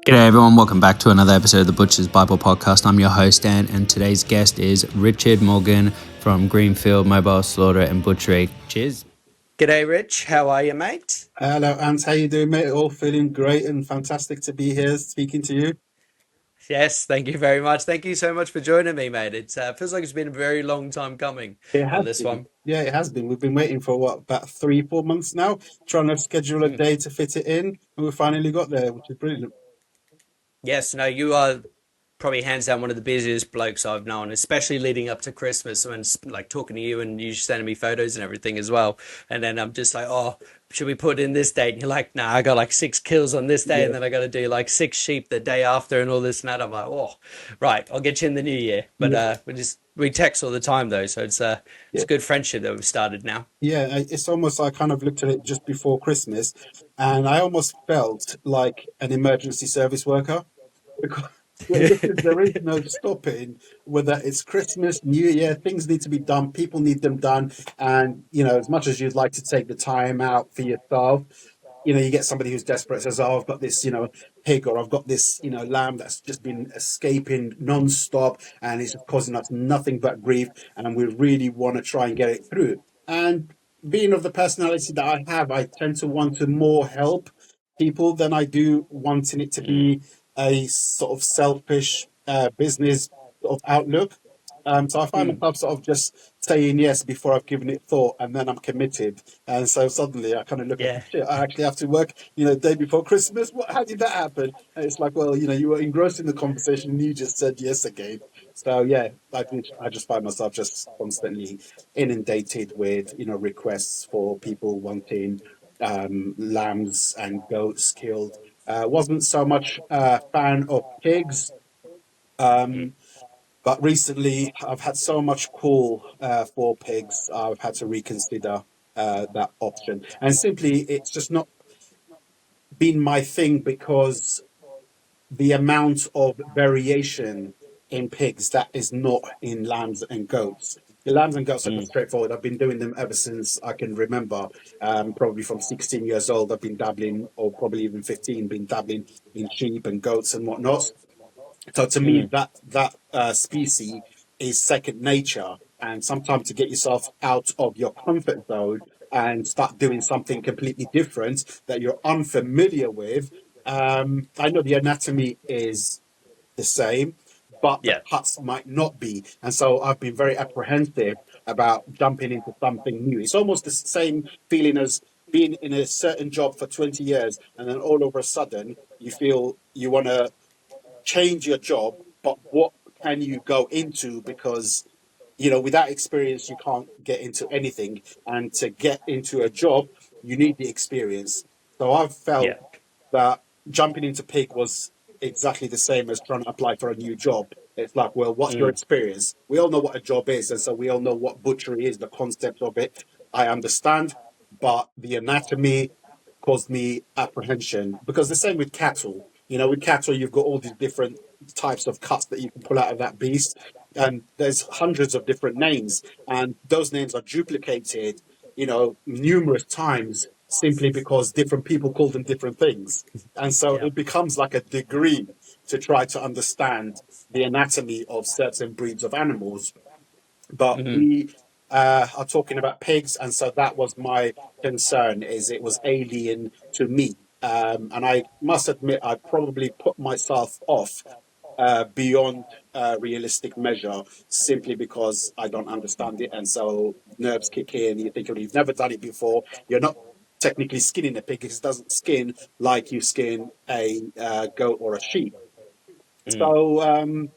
G'day everyone, welcome back to another episode of the Butcher's Bible Podcast. I'm your host Dan, and today's guest is Richard Morgan from Greenfield Mobile Slaughter and Butchery. Cheers. G'day, Rich. How are you, mate? Hello, Ant. How you doing, mate? All feeling great and fantastic to be here speaking to you. Yes, thank you very much. Thank you so much for joining me, mate. It feels like it's been a very long time coming It on has this been. one. Yeah, it has been. We've been waiting for about 3-4 months now, trying to schedule a Mm. day to fit it in, and we finally got there, which is brilliant. Yes, no, you are probably hands down one of the busiest blokes I've known, especially leading up to Christmas when like talking to you and you sending me photos and everything as well. And then I'm just like, oh, should we put in this date? And you're like, nah, I got like 6 kills on this day, Yeah, and then I got to do like 6 sheep the day after and all this and that. I'm like, oh, right, I'll get you in the new year. But yeah, we text all the time though, so it's a yeah. good friendship that we've started now. Yeah, it's almost I kind of looked at it just before Christmas, and I almost felt like an emergency service worker. Because because there is no stopping whether it's Christmas, New Year, things need to be done, people need them done. And, as much as you'd like to take the time out for yourself, you get somebody who's desperate, says, oh, I've got this, pig, or I've got this, lamb that's just been escaping non-stop and it's causing us nothing but grief. And we really want to try and get it through. And being of the personality that I have, I tend to want to more help people than I do wanting it to be a sort of selfish business sort of outlook. So I find Mm. myself sort of just saying yes before I've given it thought, and then I'm committed. And so suddenly I kind of look at Yeah. shit. I actually have to work, the day before Christmas. What? How did that happen? And it's like, well, you were engrossed in the conversation, and you just said yes again. So yeah, I just find myself just constantly inundated with requests for people wanting lambs and goats killed. Wasn't so much a fan of pigs. Mm. Um, but recently, I've had so much call for pigs, I've had to reconsider that option. And simply, it's just not been my thing because the amount of variation in pigs that is not in lambs and goats. The lambs and goats are Mm. just straightforward. I've been doing them ever since I can remember. Probably from 16 years old, I've been dabbling, or probably even 15, been dabbling in sheep and goats and whatnot. So to me, Mm. that species is second nature, and sometimes to get yourself out of your comfort zone and start doing something completely different that you're unfamiliar with. I know the anatomy is the same, but the Yeah. cuts might not be, and so I've been very apprehensive about jumping into something new. It's almost the same feeling as being in a certain job for 20 years, and then all over a sudden you feel you want to change your job, but what can you go into? Because, without experience, you can't get into anything. And to get into a job, you need the experience. So I've Yeah. felt that jumping into pig was exactly the same as trying to apply for a new job. It's like, well, what's your Mm. experience? We all know what a job is, and so we all know what butchery is, the concept of it. I understand, but the anatomy caused me apprehension because the same with cattle. With cattle, you've got all these different types of cuts that you can pull out of that beast, and there's hundreds of different names, and those names are duplicated, numerous times simply because different people call them different things. And so Yeah. it becomes like a degree to try to understand the anatomy of certain breeds of animals. But Mm. we are talking about pigs, and so that was my concern, is it was alien to me. And I must admit, I probably put myself off beyond realistic measure simply because I don't understand it. And so nerves kick in. You think, well, you've never done it before. You're not technically skinning a pig because it doesn't skin like you skin a goat or a sheep. Mm. So,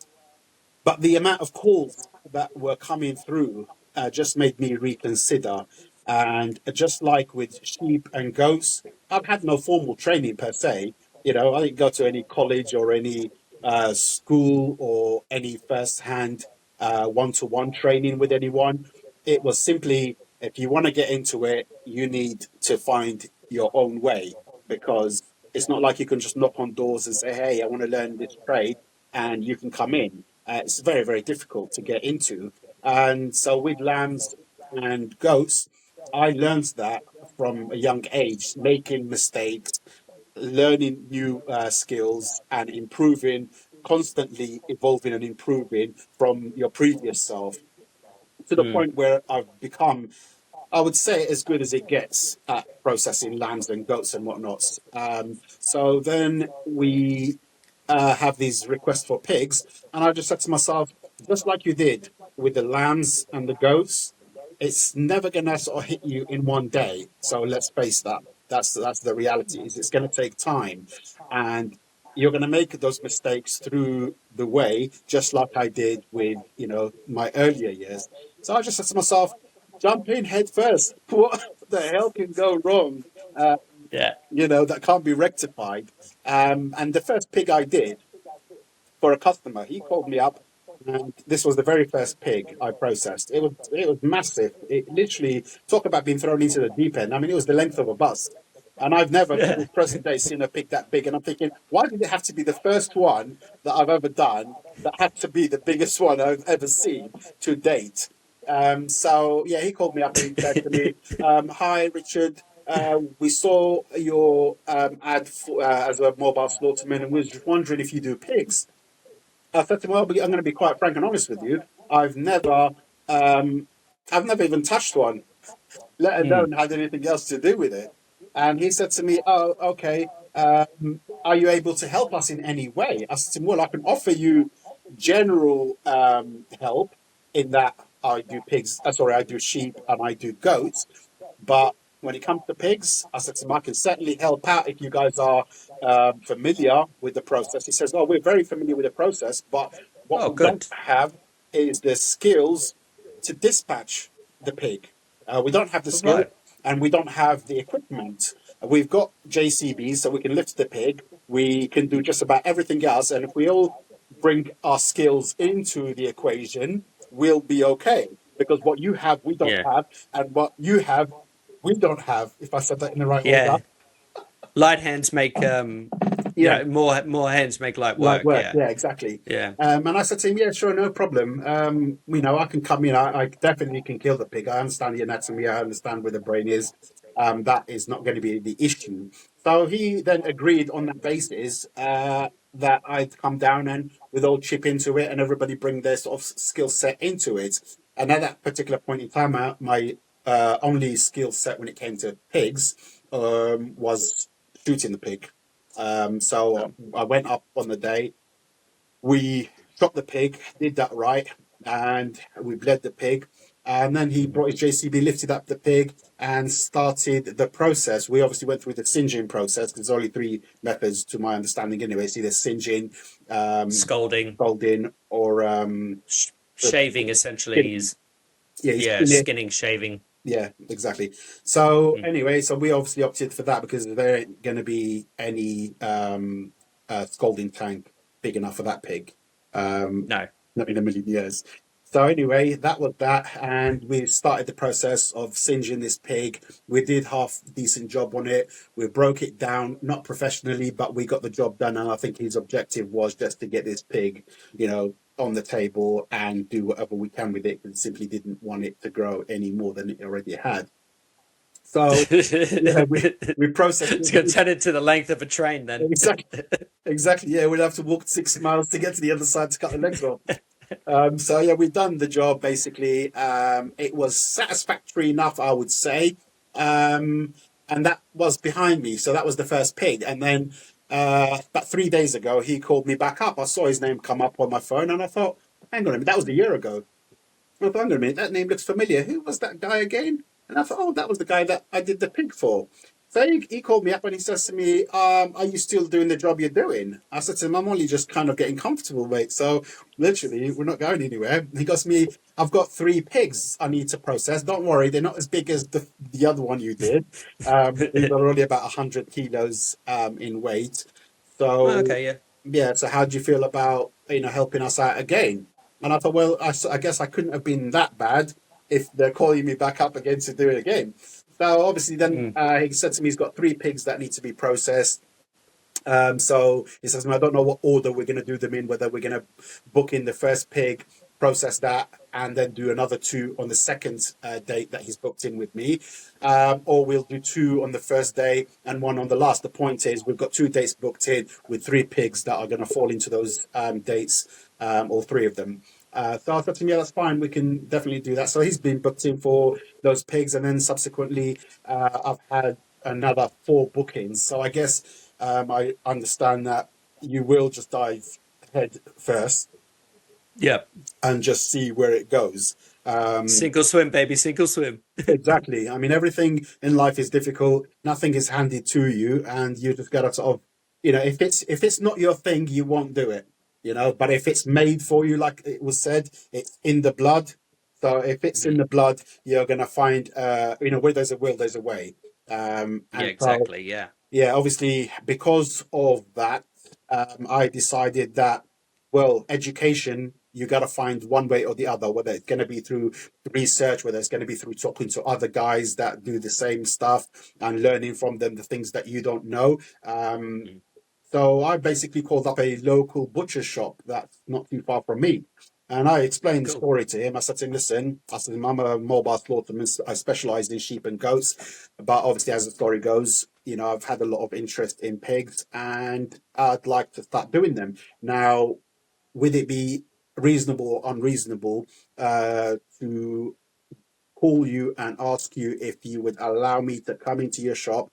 but the amount of calls that were coming through just made me reconsider. And just like with sheep and goats, I've had no formal training per se. I didn't go to any college or any school or any first-hand one-to-one training with anyone. It was simply, if you want to get into it, you need to find your own way, because it's not like you can just knock on doors and say, hey, I want to learn this trade, and you can come in. It's very, very difficult to get into. And so with lambs and goats, I learned that from a young age, making mistakes, learning new skills and improving, constantly evolving and improving from your previous self, to the Mm. point where I've become, I would say, as good as it gets at processing lambs and goats and whatnots. So then we have these requests for pigs, and I just said to myself, just like you did with the lambs and the goats, it's never going to sort of hit you in one day. So let's face that. That's the reality. Is it's going to take time, and you're going to make those mistakes through the way, just like I did with my earlier years. So I just said to myself, jump in head first. What the hell can go wrong? Uh, Yeah. that can't be rectified. And the first pig I did for a customer, he called me up, and this was the very first pig I processed. It was massive. It literally, talk about being thrown into the deep end. I mean, it was the length of a bus. And I've never, to Yeah. this present day, seen a pig that big. And I'm thinking, why did it have to be the first one that I've ever done that had to be the biggest one I've ever seen to date? So yeah, he called me up and he said to me, "Hi, Richard. We saw your ad as a mobile slaughterman, and we was just wondering if you do pigs." I said to him, "Well, I'm going to be quite frank and honest with you. I've never, um, I've never even touched one, let Mm. alone had anything else to do with it." And he said to me, "Oh, okay. Are you able to help us in any way?" I said to him, "Well, I can offer you general help in that I do pigs. Sorry, I do sheep and I do goats. But when it comes to pigs, I said to him, I can certainly help out if you guys are familiar with the process." He says, "Oh, we're very familiar with the process, but what Oh, we don't good. have is the skills to dispatch the pig. We don't have the All skill right. and we don't have the equipment. We've got JCBs, so we can lift the pig. We can do just about everything else. And if we all bring our skills into the equation, we'll be okay. Because what you have, we don't Yeah. have. And what you have, we don't have," if I said that in the right order. Yeah. Light hands make Yeah. more hands make light Light work. work, Yeah. yeah, exactly. Yeah. And I said to him, "Yeah, sure, no problem. I can come in. I definitely can kill the pig. I understand the anatomy. I understand where the brain is. That is not going to be the issue." So he then agreed on that basis that I'd come down and we'd all chip into it, and everybody bring their sort of skill set into it. And at that particular point in time, my only skill set when it came to pigs was shooting the pig. So Um, I went up on the day. We shot the pig, did that right, and we bled the pig. And then he brought his JCB, lifted up the pig, and started the process. We obviously went through the singeing process. There's only three methods, to my understanding, anyway. It's either singeing, Scalding, scalding, or shaving essentially skinning. is Yeah, you yeah, skin it. skinning, shaving. Yeah, exactly. So Mm. anyway, so we obviously opted for that because there ain't going to be any scalding tank big enough for that pig. Um, No. Not in a million years. So anyway, that was that, and we started the process of singeing this pig. We did half decent job on it. We broke it down, not professionally, but we got the job done. And I think his objective was just to get this pig, on the table and do whatever we can with it, and simply didn't want it to grow any more than it already had. So yeah, we processed It's going to it. turn into the length of a train then. Exactly, exactly. Yeah, we'd have to walk 6 miles to get to the other side to cut the legs off. So yeah, we've done the job basically. It was satisfactory enough, I would say. And that was behind me. So that was the first pig. And then about 3 days ago, he called me back up. I saw his name come up on my phone, and I thought, hang on a minute, that was a year ago. I thought, hang on a minute, that name looks familiar. Who was that guy again? And I thought, oh, that was the guy that I did the pig for. So he called me up and he says to me, "Are you still doing the job you're doing?" I said to him, "I'm only just kind of getting comfortable, mate. So literally, we're not going anywhere." He goes to me, "I've got 3 pigs I need to process. Don't worry, they're not as big as the other one you did. These are only about 100 kilos in weight. So Okay, yeah. yeah, so how do you feel about helping us out again?" And I thought, well, I guess I couldn't have been that bad if they're calling me back up again to do it again. So obviously, then Mm. he said to me, he's got 3 pigs that need to be processed. So he says, "I don't know what order we're going to do them in, whether we're going to book in the first pig process that, and then do another two on the second date that he's booked in with me. Or we'll do two on the first day and one on the last. The point is, we've got 2 dates booked in with 3 pigs that are going to fall into those dates, all 3 of them. So I said to him, yeah, that's fine. We can definitely do that. So he's been booked in for those pigs. And then subsequently, I've had another 4 bookings. So I guess I understand that you will just dive head first Yeah. and just see where it goes. Single swim, baby, single swim. Exactly. I mean, everything in life is difficult. Nothing is handed to you, and you just gotta sort of, if it's not your thing, you won't do it. But if it's made for you, like it was said, it's in the blood. So if it's in Mhm. the blood, you're gonna find, where there's a will, there's a way. Yeah, And so exactly. Yeah. yeah, obviously, because of that, I decided that, well, education, you got to find one way or the other, whether it's going to be through research, whether it's going to be through talking to other guys that do the same stuff and learning from them the things that you don't know. Mm. So I basically called up a local butcher shop that's not too far from me. And I explained the Cool. story to him. I said to him, listen, I said, I'm a mobile slaughterman. I specialize in sheep and goats. But obviously, as the story goes, I've had a lot of interest in pigs and I'd like to start doing them. Now, would it be reasonable or unreasonable to call you and ask you if you would allow me to come into your shop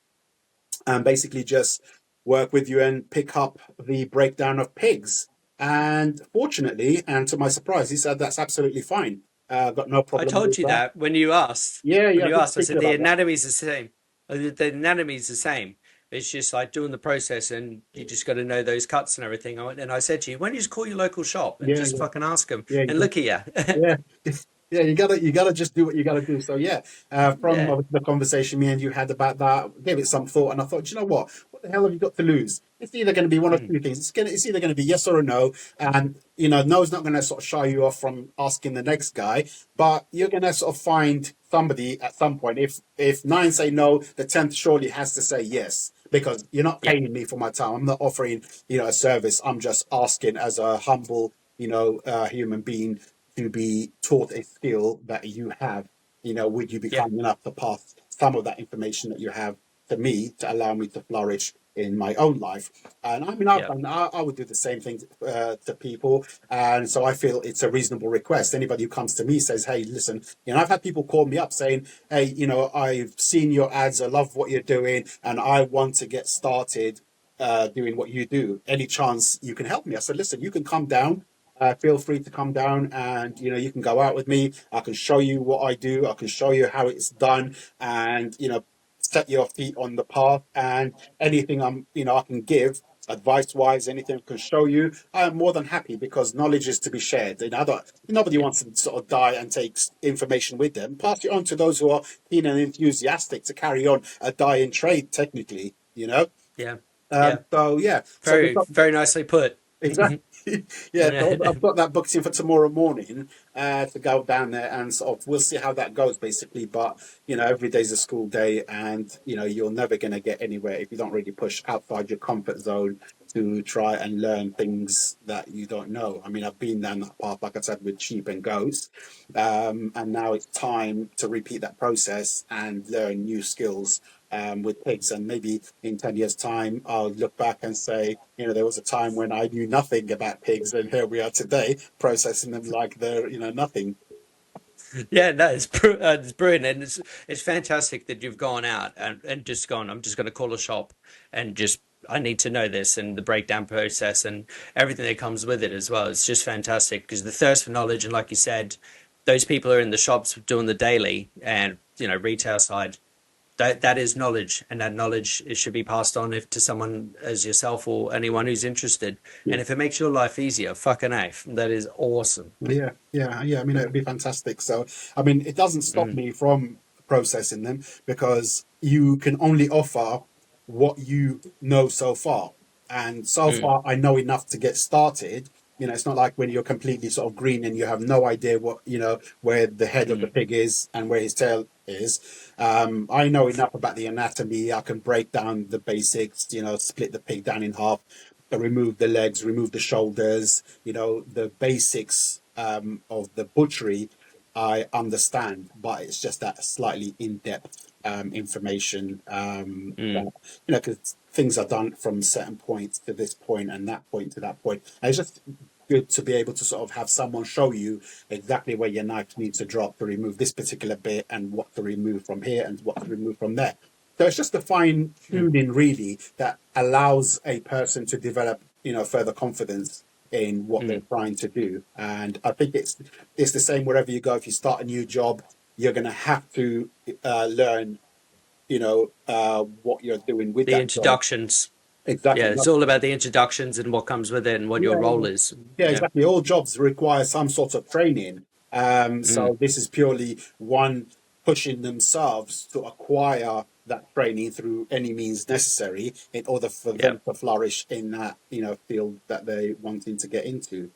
and basically just work with you and pick up the breakdown of pigs? And fortunately, and to my surprise, he said that's absolutely fine. Got no I problem told with you that. that when you asked. Yeah, When yeah, I you did asked, I speak to said you the about that. anatomy's the same. The anatomy's the same. It's just like doing the process, and you just got to know those cuts and everything. And I said to you, why don't you just call your local shop and Yeah, just yeah, fucking ask them? yeah, And look at you. yeah. Yeah, you gotta just do what you gotta do. So yeah, from Yeah. the conversation me and you had about that, I gave it some thought, and I thought, you know what the hell have you got to lose? It's either going to be one of Mm. two things. It's either going to be yes or a no, and no's not going to sort of shy you off from asking the next guy, but you're going to sort of find somebody at some point. If 9 say no, the 10th surely has to say yes, because you're not Yeah. paying me for my time. I'm not offering a service. I'm just asking as a humble human being to be taught a skill that you have. Would you be Yeah. kind enough to pass some of that information that you have to me to allow me to flourish in my own life? And I mean, Yeah. I would do the same thing to people. And so I feel it's a reasonable request. Anybody who comes to me says, hey, listen, I've had people call me up saying, hey, I've seen your ads. I love what you're doing. And I want to get started doing what you do. Any chance you can help me? I said, listen, you can come down. Feel free to come down and you can go out with me. I can show you what I do. I can show you how it's done, and set your feet on the path. And anything I can give advice wise, anything I can show you, I am more than happy, because knowledge is to be shared. Nobody Yeah. wants to sort of die and take information with them. Pass it on to those who are keen and enthusiastic to carry on a dying trade, technically. Yeah. Yeah. So yeah, so we've Very, got very nicely put. exactly. Yeah, so I've got that booked in for tomorrow morning to go down there, and sort of we'll see how that goes, basically. But every day's a school day, and you're never going to get anywhere if you don't really push outside your comfort zone to try and learn things that you don't know. I mean, I've been down that path, like I said, with sheep and goats, and now it's time to repeat that process and learn new skills with pigs. And maybe in 10 years' time, I'll look back and say, there was a time when I knew nothing about pigs, and here we are today processing them like they're, nothing. Yeah, no, it's brilliant, and it's fantastic that you've gone out and just gone. I'm just going to call a shop and just I need to know this and the breakdown process and everything that comes with it as well. It's just fantastic because the thirst for knowledge, and like you said, those people are in the shops doing the daily and retail side. That is knowledge, and that knowledge it should be passed on if to someone as yourself or anyone who's interested. Yeah, And if it makes your life easier, fucking oath, that is awesome. yeah, yeah, yeah. I mean, it would be fantastic. So, I mean, it doesn't stop Mm, me from processing them, because you can only offer what you know so far. And so mm, far, I know enough to get started. It's not like when you're completely sort of green and you have no idea where the head of the mm, pig is and where his tail is. I know enough about the anatomy. I can break down the basics, split the pig down in half, remove the legs, remove the shoulders, the basics of the butchery I understand, but it's just that slightly in-depth information that, Mm. because things are done from certain points to this point and that point to that point. And it's just good to be able to sort of have someone show you exactly where your knife needs to drop to remove this particular bit and what to remove from here and what to remove from there. So it's just a fine Mm. tuning, really, that allows a person to develop, further confidence in what they're Mm. trying to do. And I think it's the same wherever you go. If you start a new job, you're going to have to learn, what you're doing with The that job. introductions. Yeah, Exactly. it's all about the introductions and what comes with it and what your Yeah, role is. yeah, Yeah. exactly. All jobs require some sort of training. Mm. So this is purely one pushing themselves to acquire that training through any means necessary in order for Yeah. them to flourish in that, field that they wanting to get into.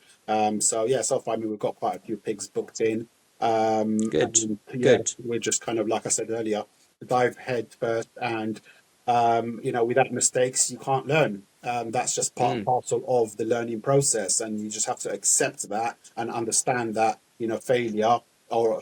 So yeah, so far, I mean, we've got quite a few pigs booked in. Good. And yeah, Good. we're just kind of, like I said earlier, dive head first, and without mistakes, you can't learn. That's just part and Mm. parcel of the learning process, and you just have to accept that and understand that failure or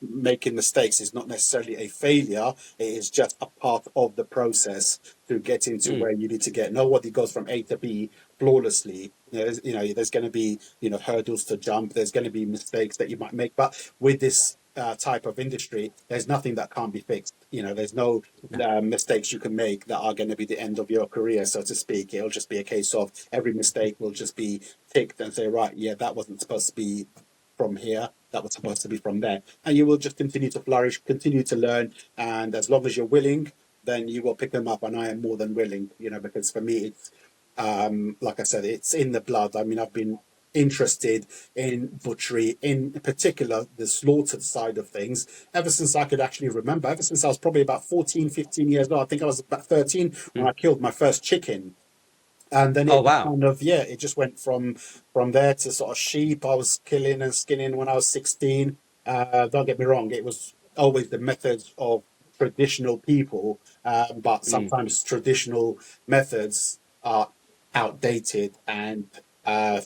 making mistakes is not necessarily a failure. It is just a part of the process to get into Mm. where you need to get. Nobody goes from A to B flawlessly. There's going to be hurdles to jump. There's going to be mistakes that you might make, but with this type of industry, there's nothing that can't be fixed. There's no Yeah. mistakes you can make that are going to be the end of your career, so to speak. It'll just be a case of every mistake will just be ticked and say, right, yeah, that wasn't supposed to be from here. That was supposed to be from there. And you will just continue to flourish, continue to learn. And as long as you're willing, then you will pick them up. And I am more than willing, because for me, it's, like I said, it's in the blood. I mean, I've been interested in butchery, in particular the slaughtered side of things, ever since I could actually remember, ever since I was probably about 14, 15 years old. I think I was about 13 when Mm. I killed my first chicken. And then Oh, it just wow. kind of, yeah, it just went from there to sort of sheep. I was killing and skinning when I was 16. Don't get me wrong, it was always the methods of traditional people, but Mm. sometimes traditional methods are outdated, and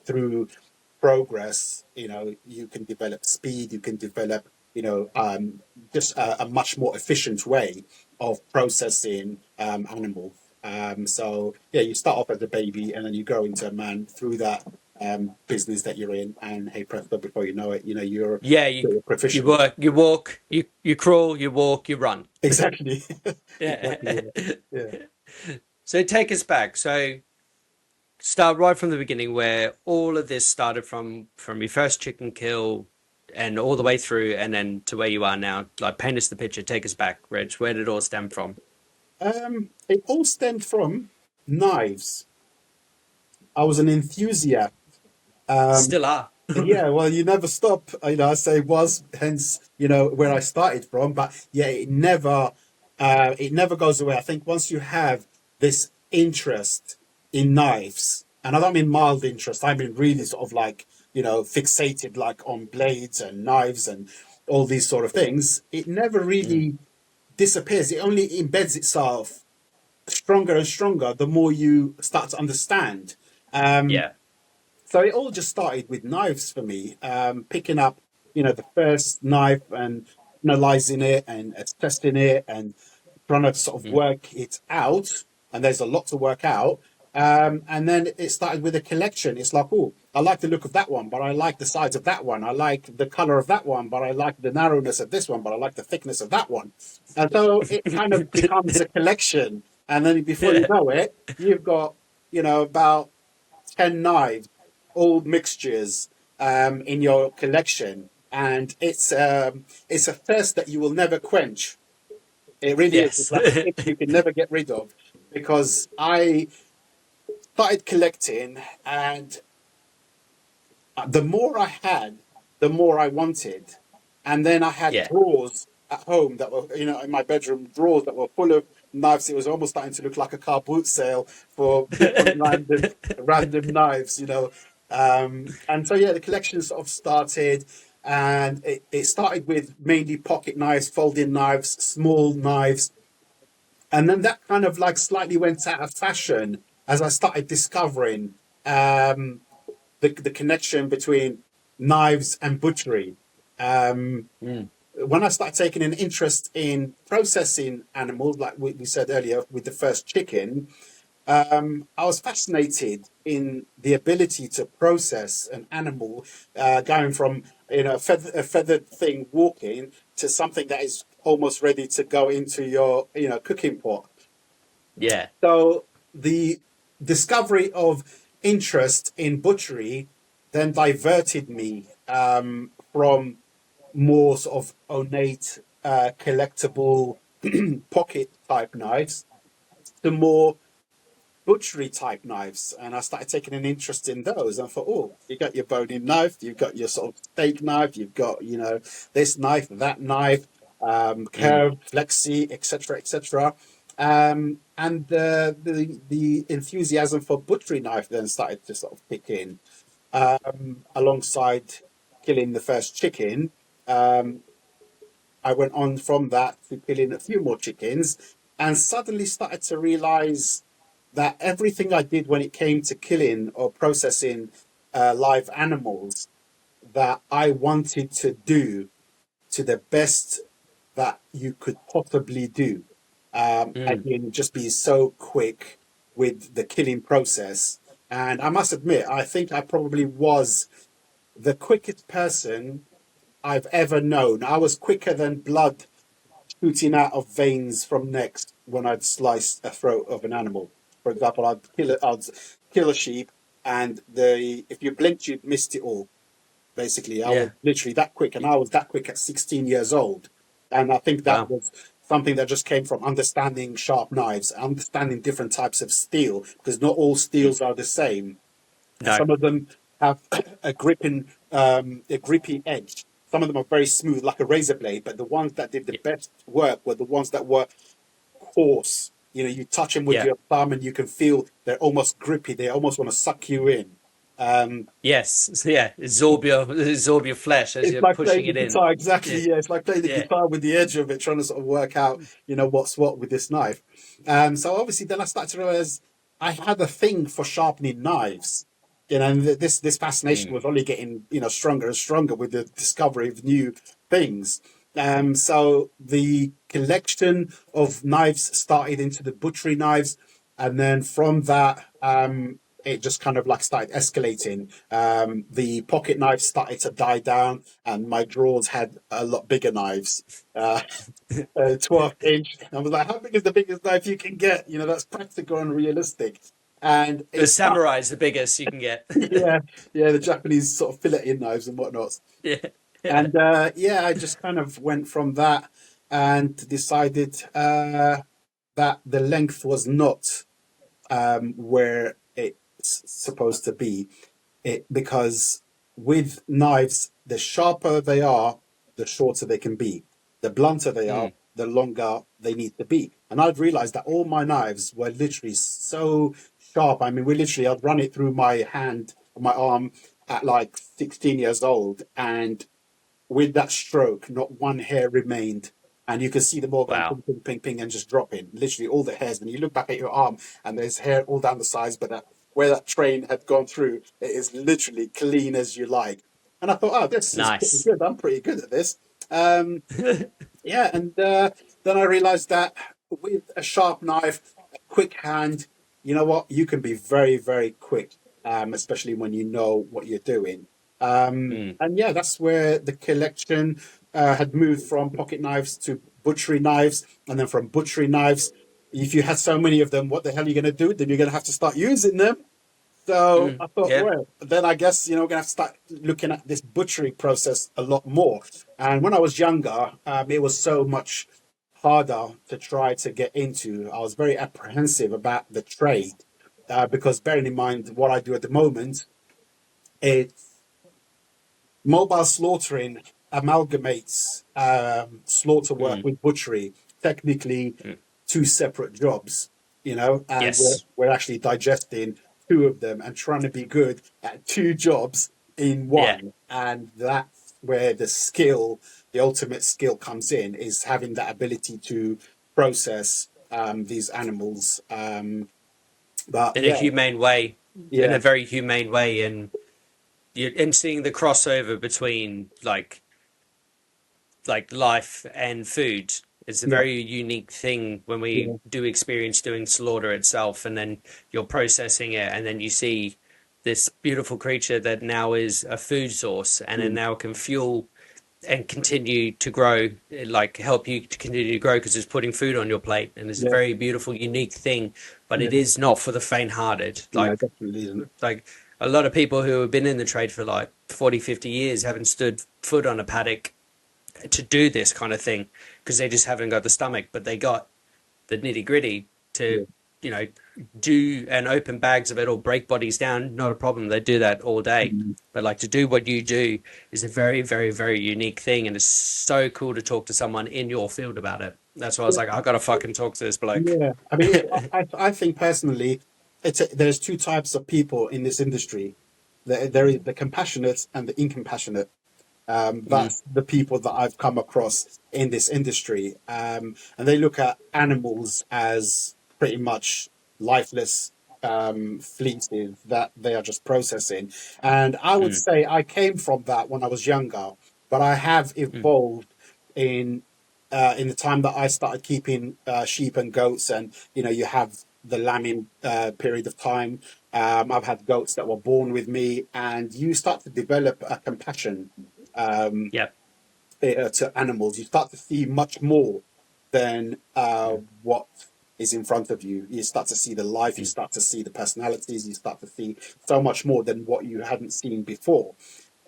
through progress, you can develop speed, you can develop, just a much more efficient way of processing animals. So yeah, you start off as a baby and then you grow into a man through that business that you're in, and hey presto, before you know it, Yeah, you're you proficient. work, you walk, you crawl, you walk, you run. Exactly. Exactly. Yeah. Yeah. Yeah. So take us back. So start right from the beginning where all of this started from your first chicken kill and all the way through and then to where you are now. Like paint us the picture, take us back, Reg. Where did it all stem from? It all stemmed from knives. I was an enthusiast. Um, Still are. Yeah, well, you never stop. I say was, hence, where I started from. But yeah, it never goes away. I think once you have this interest in knives, and I don't mean mild interest, I mean really sort of like, fixated like on blades and knives and all these sort of things, it never Mm. really disappears. It only embeds itself stronger and stronger the more you start to understand. Um, Yeah. so it all just started with knives for me, picking up, the first knife and analyzing it and testing it and trying to sort of Mm. work it out. And there's a lot to work out. And then it started with a collection. It's like, oh, I like the look of that one, but I like the size of that one. I like the color of that one, but I like the narrowness of this one, but I like the thickness of that one. And so it kind of becomes a collection. And then before you Yeah. know it, you've got, about 10 knives, all mixtures, in your collection. And it's a thirst that you will never quench. It really is. It's Yes. like a thing you can never get rid of, because I started collecting, and the more I had, the more I wanted. And then I had Yeah. drawers at home that were, in my bedroom, drawers that were full of knives. It was almost starting to look like a car boot sale for different random knives, and so, yeah, the collection sort of started. And it started with mainly pocket knives, folding knives, small knives. And then that kind of like slightly went out of fashion as I started discovering the connection between knives and butchery. Um, Mm. when I started taking an interest in processing animals, like we said earlier with the first chicken, I was fascinated in the ability to process an animal, going from a feathered thing walking to something that is almost ready to go into your cooking pot. Yeah. So the discovery of interest in butchery then diverted me from more sort of ornate, collectible pocket type knives to more butchery type knives, and I started taking an interest in those. And I thought, oh, you got your boning knife, you've got your sort of steak knife, you've got this knife, that knife, Mm. curved, flexi, etc., etc. And the enthusiasm for butchery knife then started to sort of kick in, alongside killing the first chicken. Um, I went on from that to killing a few more chickens, and suddenly started to realize that everything I did when it came to killing or processing live animals, that I wanted to do to the best that you could possibly do. Mm. Again, just be so quick with the killing process. And I must admit, I think I probably was the quickest person I've ever known. I was quicker than blood shooting out of veins from necks when I'd slice a throat of an animal. For example, I'd kill a sheep, and the if you blinked, you'd missed it all. Basically, I was Yeah. literally that quick, and I was that quick at 16 years old. And I think that Wow. was something that just came from understanding sharp knives, understanding different types of steel, because not all Mm. steels are the same, and No. some of them have a grippy edge. Some of them are very smooth, like a razor blade. But the ones that did the Y- best work were the ones that were coarse. You touch them with Yeah. your thumb, and you can feel they're almost grippy. They almost want to suck you in. Um, Yes. So, yeah. Absorb your flesh as it's you're like pushing playing the it in. guitar, Yeah. exactly. Yeah, it's like playing the Yeah. guitar with the edge of it, trying to sort of work out, what's what with this knife. So obviously, then I started to realize I had a thing for sharpening knives. And this fascination Mm. was only getting stronger and stronger with the discovery of new things. So the collection of knives started into the butchery knives, and then from that, it just kind of like started escalating. The pocket knives started to die down, and my drawers had a lot bigger knives. Uh, 12-inch. I was like, how big is the biggest knife you can get? That's practical and realistic. And The it started, samurai is the biggest you can get. yeah, yeah, the Japanese sort of filleting knives and whatnot. Yeah. Yeah. And yeah, I just kind of went from that and decided that the length was not where it's supposed to be. Because with knives, the sharper they are, the shorter they can be. The blunter they are, Mm. the longer they need to be. And I'd realized that all my knives were literally so sharp. I mean, I'd run it through my hand, my arm at like 16 years old. And with that stroke, not one hair remained. And you can see them all going Wow. ping, ping, ping, ping, and just dropping. Literally all the hairs. When you look back at your arm, and there's hair all down the sides, but where that train had gone through, it is literally clean as you like. And I thought, oh, this is pretty Nice. good. I'm pretty good at this. Um, yeah, and then I realized that with a sharp knife, a quick hand, you know what? You can be very, very quick, especially when you know what you're doing. Mm. And yeah, that's where the collection had moved from pocket knives to butchery knives, and then from butchery knives. If you had so many of them, what the hell are you going to do? Then you're going to have to start using them. So Mm. I thought, Yeah. well, then I guess, we're going to have to start looking at this butchery process a lot more. And when I was younger, it was so much harder to try to get into. I was very apprehensive about the trade, because bearing in mind what I do at the moment, it's mobile slaughtering amalgamates slaughter work Mm. with butchery, technically Mm. two separate jobs, and we're Yes. we're actually digesting two of them and trying to be good at two jobs in Yeah. one. And that's where the ultimate skill comes in, is having that ability to process these animals But in a yeah, humane way, in a yeah, very humane way, and seeing the crossover between like life and food is a yeah, very unique thing when we yeah, do experience doing slaughter itself, and then you're processing it, and then you see this beautiful creature that now is a food source, and it mm, now can fuel and continue to grow, like help you to continue to grow because it's putting food on your plate, and it's a yeah, very beautiful, unique thing. But it yeah. is not for the faint-hearted. No, it definitely isn't. Like a lot of people who have been in the trade for like 40, 50 years haven't stood foot on a paddock to do this kind of thing because they just haven't got the stomach, but they got the nitty gritty to, Yeah. you know, do and open bags of it or break bodies down. Not a problem. They do that all day. Mm. But like to do what you do is a very, very, very unique thing. And it's so cool to talk to someone in your field about it. That's why I was like, I got to fucking talk to this bloke. Yeah, I mean, I think personally, there's two types of people in this industry. There is the compassionate and the incompassionate. Mm, That's the people that I've come across in this industry, and they look at animals as pretty much lifeless fleeces that they are just processing. And I would mm, say I came from that when I was younger, but I have mm, evolved in in the time that I started keeping sheep and goats, and you have the lambing period of time. I've had goats that were born with me, and you start to develop a compassion um, yep. to animals. You start to see much more than Mm, what is in front of you. You start to see the life, you mm, start to see the personalities, you start to see so much more than what you hadn't seen before.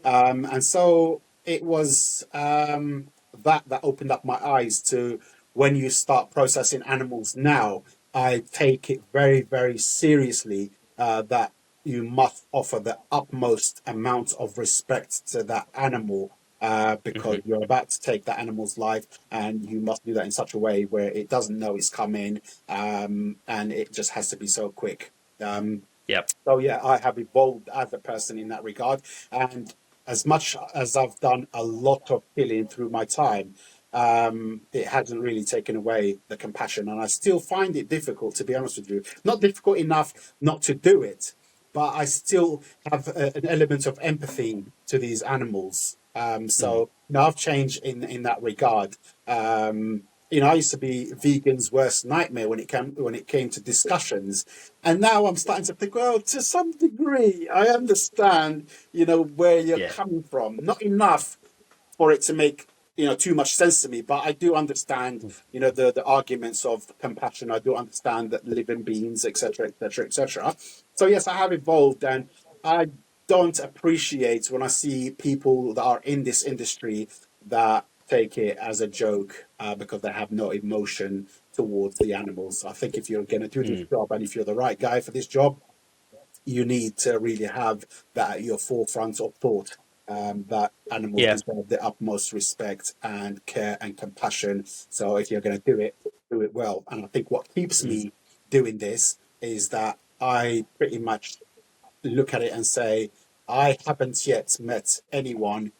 And so it was that opened up my eyes to when you start processing animals now. I take it very, very seriously that you must offer the utmost amount of respect to that animal because mhm, you're about to take that animal's life, and you must do that in such a way where it doesn't know it's coming, and it just has to be so quick. yep. So yeah, I have evolved as a person in that regard, and as much as I've done a lot of killing through my time, it hasn't really taken away the compassion, and I still find it difficult, to be honest with you. Not difficult enough not to do it, but I still have an element of empathy to these animals. Mm, So I've changed in that regard. I used to be vegan's worst nightmare when it came to discussions, and now I'm starting to think, well, to some degree, I understand, where you're yeah. coming from. Not enough for it to make, too much sense to me, but I do understand, the arguments of compassion. I do understand that living beings, etc., etc., etc. So yes, I have evolved, and I don't appreciate when I see people that are in this industry that take it as a joke because they have no emotion towards the animals. I think if you're going to do this Mm, job, and if you're the right guy for this job, you need to really have that at your forefront of thought. That animals yeah. deserve the utmost respect and care and compassion. So if you're going to do it well. And I think what keeps Mm, me doing this is that I pretty much look at it and say, I haven't yet met anyone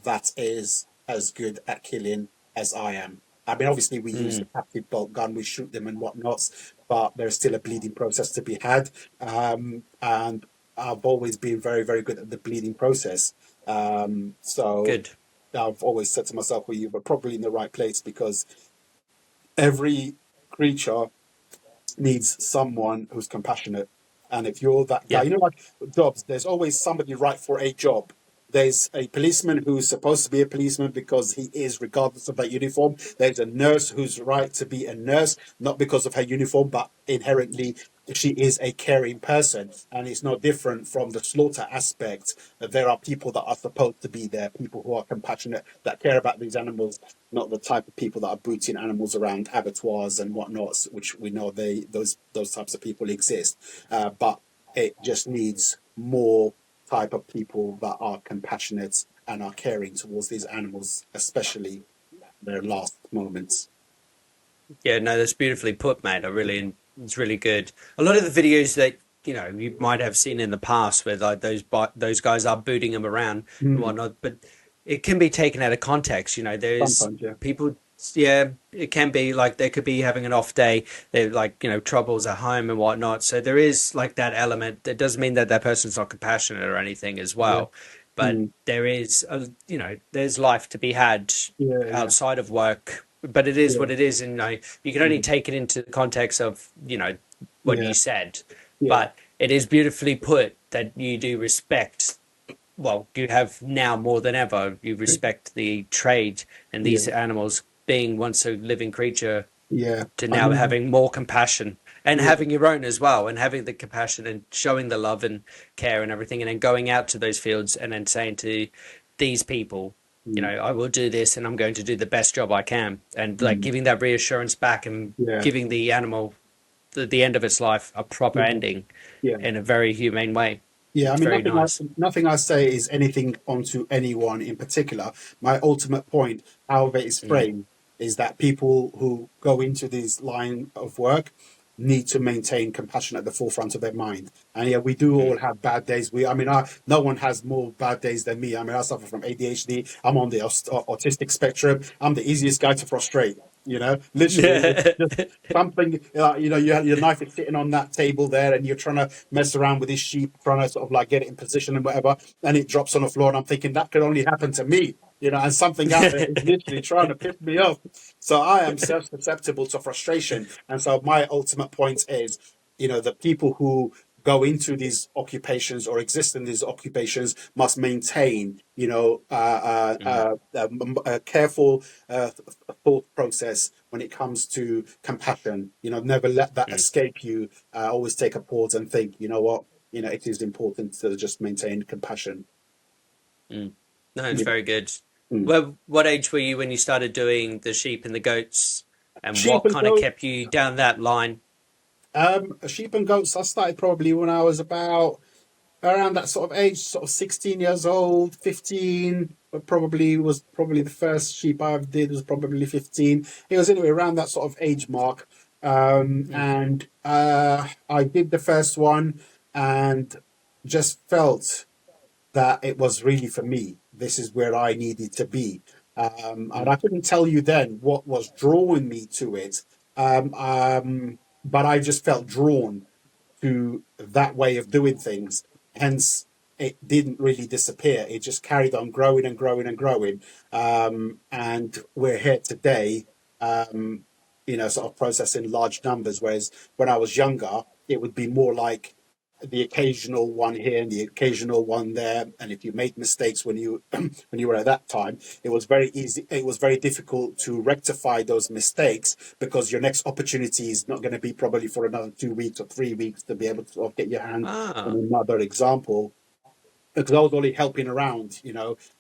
that is as good at killing as I am. I mean, obviously, we use mm, the captive bolt gun, we shoot them and whatnot, but there's still a bleeding process to be had. And I've always been very, very good at the bleeding process. So good. I've always said to myself, well, you were probably in the right place because every creature needs someone who's compassionate. And if you're that guy, Yeah. like jobs, there's always somebody right for a job. There's a policeman who's supposed to be a policeman because he is, regardless of that uniform. There's a nurse who's right to be a nurse, not because of her uniform, but inherently she is a caring person. And it's no different from the slaughter aspect. There are people that are supposed to be there, people who are compassionate, that care about these animals, not the type of people that are booting animals around abattoirs and whatnot, which we know those types of people exist. But it just needs more type of people that are compassionate and are caring towards these animals, especially their last moments. Yeah, no, that's beautifully put, mate. It's really good. A lot of the videos that you might have seen in the past, where like those guys are booting them around and Mm, whatnot, but it can be taken out of context. There's sometimes, yeah. people. Yeah, it can be like they could be having an off day. They're like, troubles at home and whatnot. So there is like that element. It doesn't mean that that person's not compassionate or anything as Yeah. well. But Mm. there is, there's life to be had Yeah. Yeah. outside of work. But it is Yeah. what it is. And, you can only Mm. take it into the context of, what you Yeah. said. Yeah. But it is beautifully put that you do respect, well, you have now more than ever, you respect the trade and these Yeah. animals being once a living creature Yeah. to I now mean, having more compassion and yeah. having your own as well, and having the compassion and showing the love and care and everything, and then going out to those fields and then saying to these people, Mm. I will do this and I'm going to do the best job I can, and like Mm. giving that reassurance back and Yeah. giving the animal the end of its life a proper Yeah. ending Yeah. in a very humane way. Yeah, I It's mean, very nice. nothing I say is anything onto anyone in particular. My ultimate point, however it's Mm, framed, is that people who go into this line of work need to maintain compassion at the forefront of their mind. And yeah, we do mm. all have bad days. No one has more bad days than me. I mean, I suffer from ADHD. I'm on the autistic spectrum. I'm the easiest guy to frustrate. Literally, it's just something. Your knife is sitting on that table there, and you're trying to mess around with this sheep, trying to sort of like get it in position and whatever, and it drops on the floor, and I'm thinking that could only happen to me. And something out there is literally trying to piss me off. So I am susceptible to frustration. And so my ultimate point is, the people who go into these occupations or exist in these occupations must maintain, Mm, a careful thought process when it comes to compassion. Never let that mm, escape you. Always take a pause and think, you know what, it is important to just maintain compassion. mm. No, it's You very good. know? Well, what age were you when you started doing the sheep and the goats, and Sheep what and kind of goats. kept you down that line? Sheep and goats. I started probably when I was about around that sort of age, sort of 16 years old, 15. Probably the first sheep I ever did was probably 15. It was anyway around that sort of age mark. Mm, And I did the first one and just felt that it was really for me. This is where I needed to be. And mm, I couldn't tell you then what was drawing me to it. But I just felt drawn to that way of doing things. Hence, it didn't really disappear. It just carried on growing and growing and growing. And we're here today, sort of processing large numbers. Whereas when I was younger, it would be more like the occasional one here and the occasional one there. And if you made mistakes when you when you were at that time, it was very easy. It was very difficult to rectify those mistakes because your next opportunity is not going to be probably for another 2 weeks or 3 weeks to be able to sort of get your hand on ah, another example, because I was only helping around,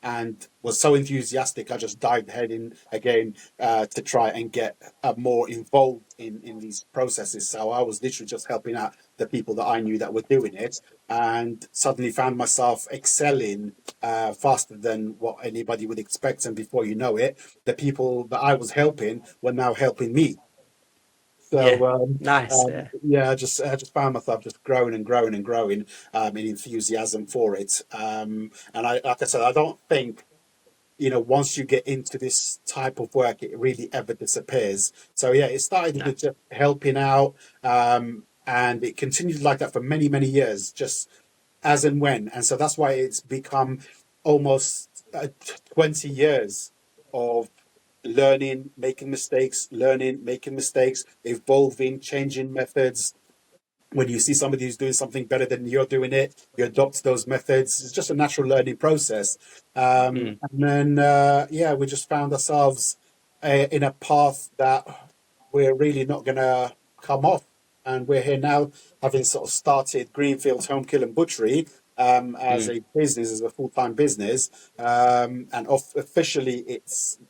and was so enthusiastic. I just dived head in again to try and get more involved in these processes. So I was literally just helping out the people that I knew that were doing it, and suddenly found myself excelling faster than what anybody would expect. And before you know it, the people that I was helping were now helping me. yeah, So nice. Yeah, yeah, I just found myself just growing and growing and growing in enthusiasm for it. And like I said, I don't think once you get into this type of work, it really ever disappears. So yeah, it started no, with just helping out, and it continued like that for many many years, just as and when. And so that's why it's become almost 20 years of learning, making mistakes, evolving, changing methods. When you see somebody who's doing something better than you're doing it, you adopt those methods. It's just a natural learning process. mm, And then, yeah, we just found ourselves in a path that we're really not going to come off. And we're here now, having sort of started Greenfields, Homekill and Butchery as mm. a business, as a full-time business. And officially,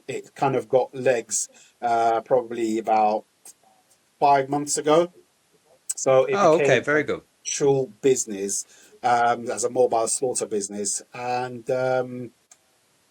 it kind of got legs probably about 5 months ago. So it Oh, okay, became very good. actual business as a mobile slaughter business. And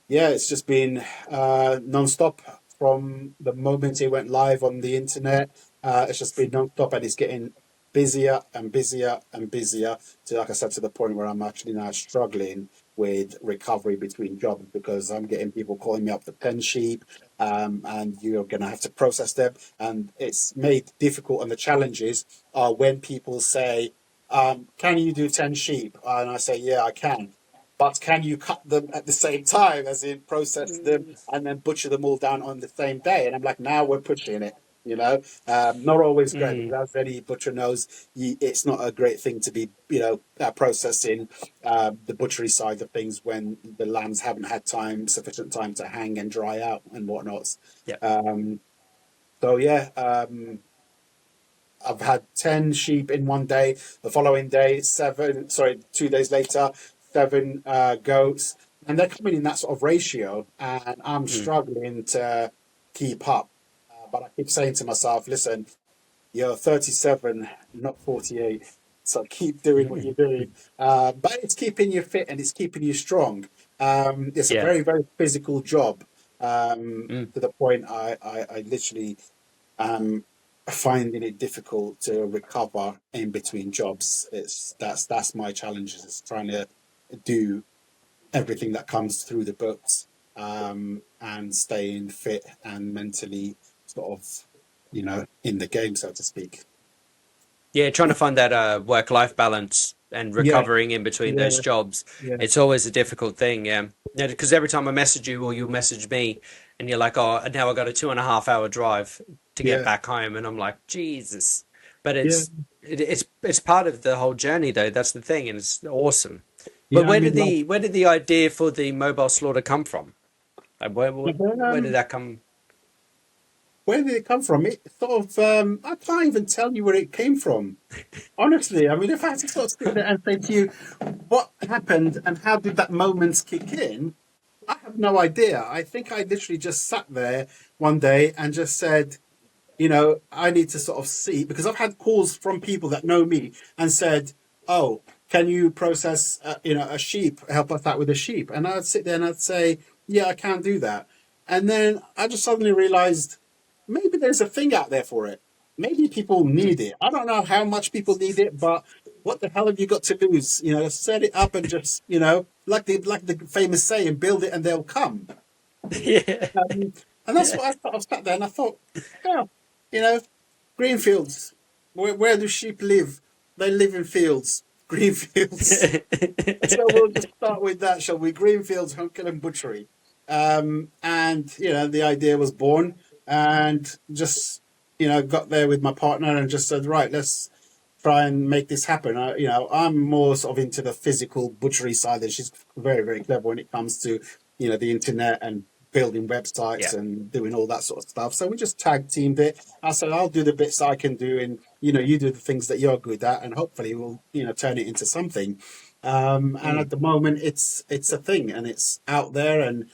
yeah, it's just been non-stop from the moment it went live on the internet. It's just been non-stop, and it's getting busier and busier and busier to, like I said, to the point where I'm actually now struggling with recovery between jobs because I'm getting people calling me up for 10 sheep. and you're going to have to process them. And it's made difficult. And the challenges are when people say, can you do 10 sheep? And I say, yeah, I can. But can you cut them at the same time, as in process them and then butcher them all down on the same day? And I'm like, now we're pushing it. Not always great, Mm. because as any butcher knows, it's not a great thing to be, processing the butchery side of things when the lambs haven't had sufficient time to hang and dry out and whatnot. Yeah. Um, so yeah, I've had 10 sheep in one day. The following day, 2 days later, 7 goats. And they're coming in that sort of ratio. And I'm Mm. struggling to keep up. But I keep saying to myself, listen, you're 37, not 48. So keep doing what you're doing. But it's keeping you fit and it's keeping you strong. It's a Yeah. very, very physical job, Mm. to the point I literally finding it difficult to recover in between jobs. That's my challenge, is trying to do everything that comes through the books, and staying fit and mentally sort of, in the game, so to speak. Yeah, trying to find that work-life balance and Yeah, recovering in between yeah, those jobs. yeah, It's always a difficult thing, yeah. Because every time I message you or you message me, and you're like, "Oh, now I got a 2.5 hour drive to get yeah, back home," and I'm like, "Jesus!" But yeah, it's part of the whole journey, though. That's the thing, and it's awesome. But yeah. I mean, like, where did the idea for the mobile slaughter come from? Like, where did um, that come? where did it come from? It sort of, I can't even tell you where it came from. Honestly, I mean, if I had to sort of sit there and say to you, what happened and how did that moment kick in? I have no idea. I think I literally just sat there one day and just said, I need to sort of see, because I've had calls from people that know me and said, "Oh, can you process, a sheep? Help us out with a sheep." And I'd sit there and I'd say, "Yeah, I can do that." And then I just suddenly realized maybe there's a thing out there for it. Maybe people Mm. need it. I don't know how much people need it, but what the hell have you got to lose? Set it up and just, like the famous saying, build it and they'll come. Yeah, Um, and that's what I thought. I sat there and I thought, yeah, you know, Greenfields. Where do sheep live? They live in fields. Greenfields. So we'll just start with that, shall we? Greenfields, Homekill and Butchery. And the idea was born, and just got there with my partner and just said, right, let's try and make this happen. I'm more sort of into the physical butchery side, and she's very, very clever when it comes to the internet and building websites yeah. and doing all that sort of stuff. So we just tag teamed it. I said, I'll do the bits I can do, and you do the things that you're good at, and hopefully we'll turn it into something. And Mm. at the moment, it's a thing, and it's out there, and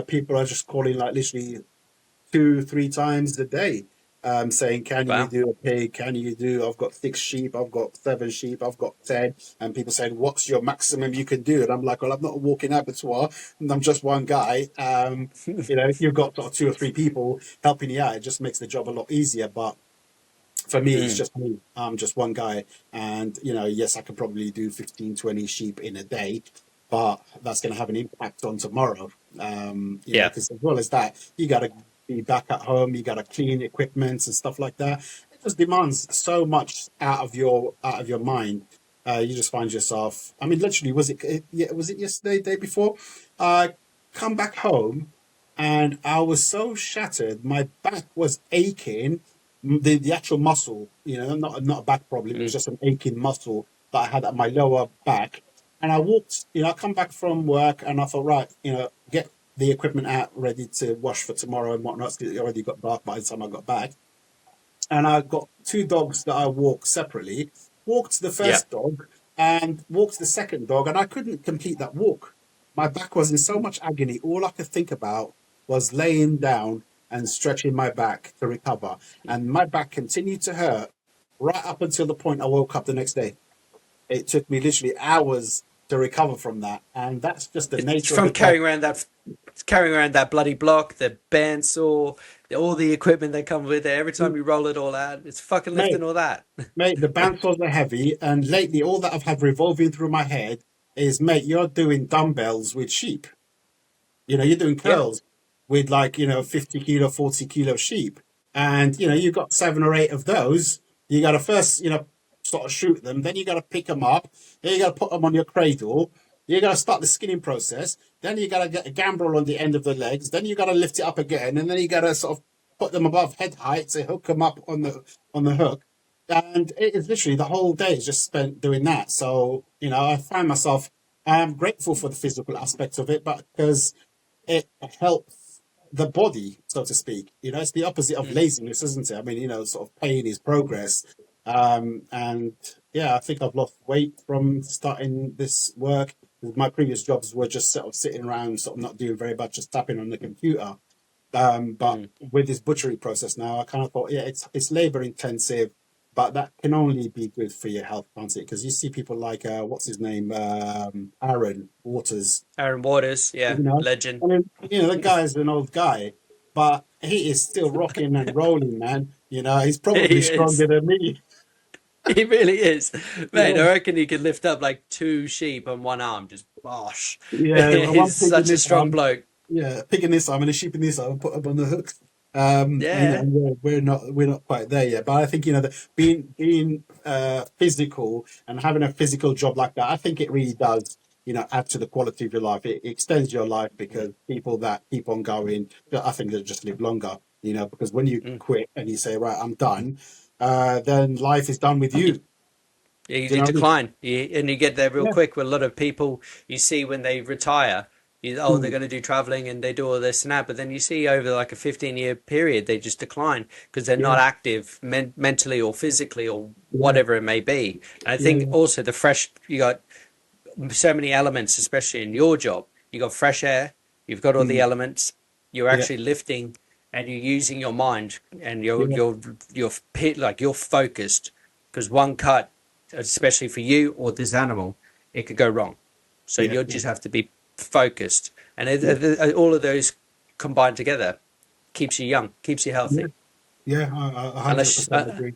people are just calling like literally 2-3 times a day, saying, "Can you Wow. do a pig? Can you do? I've got 6 sheep. I've got 7 sheep. I've got 10." And people saying, "What's your maximum you can do?" And I'm like, "Well, I'm not a walking abattoir, and I'm just one guy." If you've got sort of 2 or 3 people helping you out, it just makes the job a lot easier. But for me, it's Mm. just me. I'm just one guy. And, yes, I could probably do 15, 20 sheep in a day, but that's going to have an impact on tomorrow. Yeah. Because as well as that, you got to be back at home, you got to clean equipment and stuff like that. It just demands so much out of your mind. You just find yourself, I mean, literally, was it yesterday, day before? Come back home and I was so shattered. My back was aching, the actual muscle, not a back problem. It was Mm. just an aching muscle that I had at my lower back. And I walked, I come back from work and I thought, right, get the equipment out ready to wash for tomorrow and whatnot. 'Cause it already got dark by the time I got back. And I got 2 dogs that I walked separately. Walked the Yeah. first dog and walked the second dog, and I couldn't complete that walk. My back was in so much agony. All I could think about was laying down and stretching my back to recover. And my back continued to hurt right up until the point I woke up the next day. It took me literally hours to recover from that. And that's just the It's nature of from the job. carrying around that bloody block, the bandsaw, all the equipment that come with it. Every time you roll it all out, it's fucking lifting Mate, all that. Mate, the bandsaws are heavy, and lately all that I've had revolving through my head is, mate, you're doing dumbbells with sheep. You're doing Yeah. curls. with like, 50 kilo, 40 kilo sheep. And, you've got 7 or 8 of those. You got to first, sort of shoot them. Then you got to pick them up. Then you got to put them on your cradle. You got to start the skinning process. Then you got to get a gambrel on the end of the legs. Then you got to lift it up again. And then you got to sort of put them above head height to hook them up on the hook. And it is literally the whole day is just spent doing that. So, I find myself, I am grateful for the physical aspect of it, but because it helps the body, so to speak. It's the opposite of laziness, isn't it? I mean, sort of pain is progress. And yeah, I think I've lost weight from starting this work. My previous jobs were just sort of sitting around, sort of not doing very much, just tapping on the computer. But with this butchery process now, I kind of thought, yeah, it's labor intensive, but that can only be good for your health, can't it? Because you see people like, what's his name, Aaron Waters. Aaron Waters, yeah, You know, legend. I mean, the guy is an old guy, but he is still rocking and rolling, man. He's He probably is. stronger than me. He really is. Mate, I Yeah, reckon he could lift up like 2 sheep on one arm, just bosh. yeah. One He's pig in such a this strong arm, bloke. yeah, a pig in this arm and a sheep in this arm, put them on the hooks. Yeah. We're not quite there yet, but I think that being physical and having a physical job like that, I think it really does add to the quality of your life. It extends your life because people that keep on going, I think they'll just live longer. Because when you Mm. quit and you say, right, I'm done, then life is done with you. Do you You know what I mean? decline, and you get there real Yeah. quick with a lot of people you see when they retire. They're Mm. going to do traveling and they do all this and that, but then you see over like a 15-year period, they just decline because they're Yeah. not active mentally or physically or Yeah. whatever it may be. And I Yeah. think Yeah. also you got so many elements, especially in your job. You got fresh air, you've got all the Mm. elements, you're Yeah. actually lifting and you're using your mind and you're Yeah. you're you're like you're focused because one cut, especially for you or this animal, it could go wrong. So Yeah. you Yeah. just have to be focused, and Yeah. all of those combined together keeps you young, keeps you Yeah. healthy. Yeah. I Unless 100% agree.